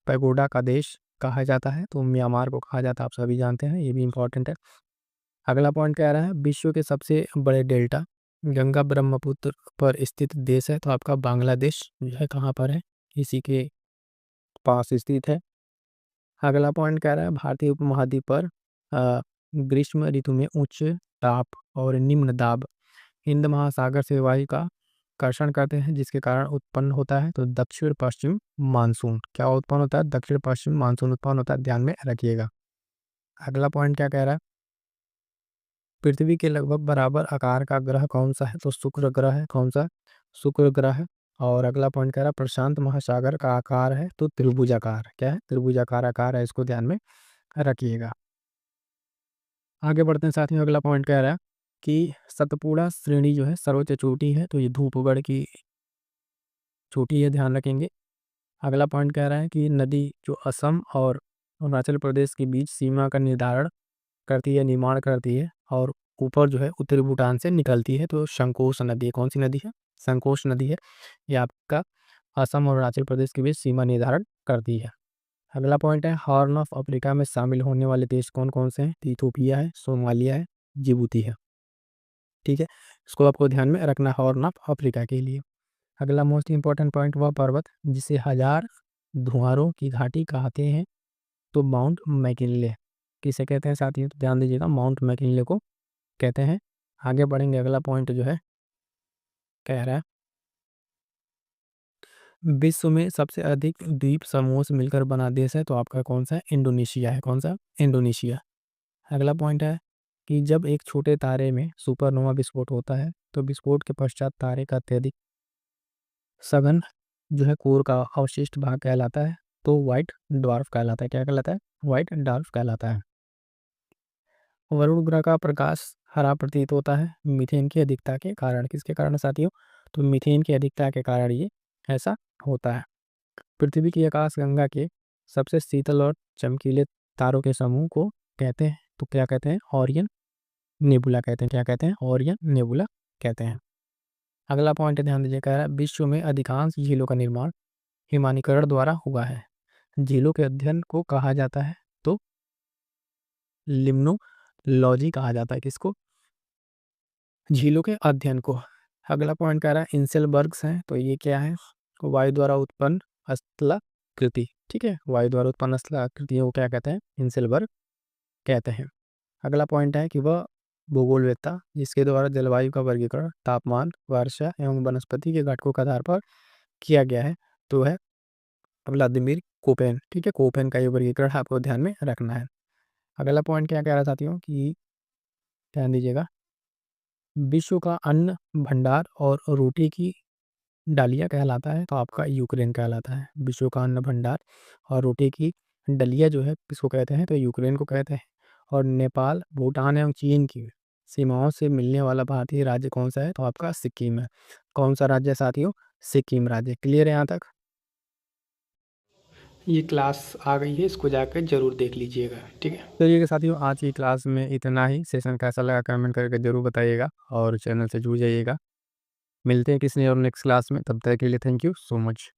पैगोडा का देश कहा जाता है, तो म्यांमार को कहा जाता है, आप सभी जानते हैं, ये भी इंपॉर्टेंट है। अगला पॉइंट कह रहा है विश्व के सबसे बड़े डेल्टा गंगा ब्रह्मपुत्र पर स्थित देश है, तो आपका बांग्लादेश जो है कहाँ पर है? इसी के पास स्थित है। अगला पॉइंट कह रहा है भारतीय उपमहाद्वीप पर ग्रीष्म ऋतु में उच्च दाब और निम्न दाब हिंद महासागर से वायु का कर्षण करते हैं, जिसके कारण उत्पन्न होता है तो दक्षिण पश्चिम मानसून। क्या उत्पन्न होता है? दक्षिण पश्चिम मानसून उत्पन्न होता है, ध्यान में रखिएगा। अगला पॉइंट क्या कह रहा है, पृथ्वी के लगभग बराबर आकार का ग्रह कौन सा है? तो शुक्र ग्रह है। कौन सा? शुक्र ग्रह है। और अगला पॉइंट कह रहा है प्रशांत महासागर का आकार है तो त्रिभुजाकार। क्या है? त्रिभुजाकार आकार है, इसको ध्यान में रखिएगा। आगे बढ़ते हैं साथियों, अगला पॉइंट कह रहा है कि सतपुड़ा श्रेणी जो है सर्वोच्च चोटी है, तो ये धूपगढ़ की चोटी है, ध्यान रखेंगे। अगला पॉइंट कह रहा है कि नदी जो असम और अरुणाचल प्रदेश के बीच सीमा का निर्धारण करती है, निर्माण करती है, और ऊपर जो है उत्तरी भूटान से निकलती है, तो संकोश नदी है। कौन सी नदी है? संकोश नदी है। ये आपका असम और अरुणाचल प्रदेश के बीच सीमा निर्धारण करती है। अगला पॉइंट है हॉर्न ऑफ अफ्रीका में शामिल होने वाले देश कौन कौन से हैं? तो इथोपिया है, सोमालिया है, जिबूती है। ठीक है, इसको आपको ध्यान में रखना, हॉर्न ऑफ अफ्रीका के लिए। अगला मोस्ट इंपॉर्टेंट पॉइंट, वह पर्वत जिसे 1000 धुआरों की घाटी कहते हैं, तो माउंट मैकिनले किसे कहते हैं साथियों? तो ध्यान दीजिएगा, माउंट मैकिनले को कहते हैं। आगे बढ़ेंगे, अगला पॉइंट जो है कह रहा है विश्व में सबसे अधिक द्वीप समूह से मिलकर बना देश है, तो आपका कौन सा है? इंडोनेशिया है। कौन सा? इंडोनेशिया। अगला पॉइंट है कि जब एक छोटे तारे में सुपरनोवा विस्फोट होता है, तो विस्फोट के पश्चात तारे का अत्यधिक सघन जो है कोर का अवशिष्ट भाग कहलाता है, तो व्हाइट ड्वार्फ कहलाता है। क्या कहलाता है? व्हाइट ड्वार्फ कहलाता है। वरुण ग्रह का प्रकाश हरा प्रतीत होता है मीथेन की अधिकता के कारण। किसके कारण साथियों? तो मीथेन की अधिकता के कारण ये ऐसा होता है। पृथ्वी की आकाशगंगा के सबसे शीतल और चमकीले तारों के समूह को कहते हैं, तो क्या कहते हैं? ओरियन नेबुला कहते हैं। क्या कहते हैं? ओरियन नेबुला कहते हैं। अगला पॉइंट ध्यान दीजिए, कह रहा है विश्व में अधिकांश झीलों का निर्माण हिमानीकरण द्वारा हुआ है। झीलों के अध्ययन को कहा जाता है तो लिम्नोलॉजी कहा जाता है। किसको? झीलों के अध्ययन को। अगला पॉइंट कह रहा है इंसेलबर्ग्स हैं, तो ये क्या है? वायु द्वारा उत्पन्न स्थलाकृति। ठीक है, वायु द्वारा उत्पन्न स्थलाकृतियों को क्या कहते हैं? इंसेलबर्ग कहते हैं। अगला पॉइंट है कि वह भूगोलवेत्ता जिसके द्वारा जलवायु का वर्गीकरण तापमान, वर्षा एवं वनस्पति के घटकों के आधार पर किया गया है, तो है व्लादिमीर कोपेन। ठीक है, कोपेन का ये वर्गीकरण आपको ध्यान में रखना है। अगला पॉइंट क्या कह रहा था साथियों कि ध्यान दीजिएगा, विश्व का अन्न भंडार और रोटी की डालिया कहलाता है, तो आपका यूक्रेन कहलाता है। विश्व का अन्न भंडार और रोटी की डलिया जो है किसको कहते हैं? तो यूक्रेन को कहते हैं। और नेपाल, भूटान एवं चीन की सीमाओं से मिलने वाला भारतीय राज्य कौन सा है? तो आपका सिक्किम है। कौन सा राज्य है साथियों? सिक्किम राज्य। क्लियर है यहाँ तक? ये क्लास आ गई है, इसको जाकर ज़रूर देख लीजिएगा। ठीक है। चलिए साथियों, आज की क्लास में इतना ही। सेशन कैसा लगा कमेंट करके ज़रूर बताइएगा और चैनल से जुड़ जाइएगा। मिलते हैं किसी और नेक्स्ट क्लास में, तब तक के लिए थैंक यू सो मच।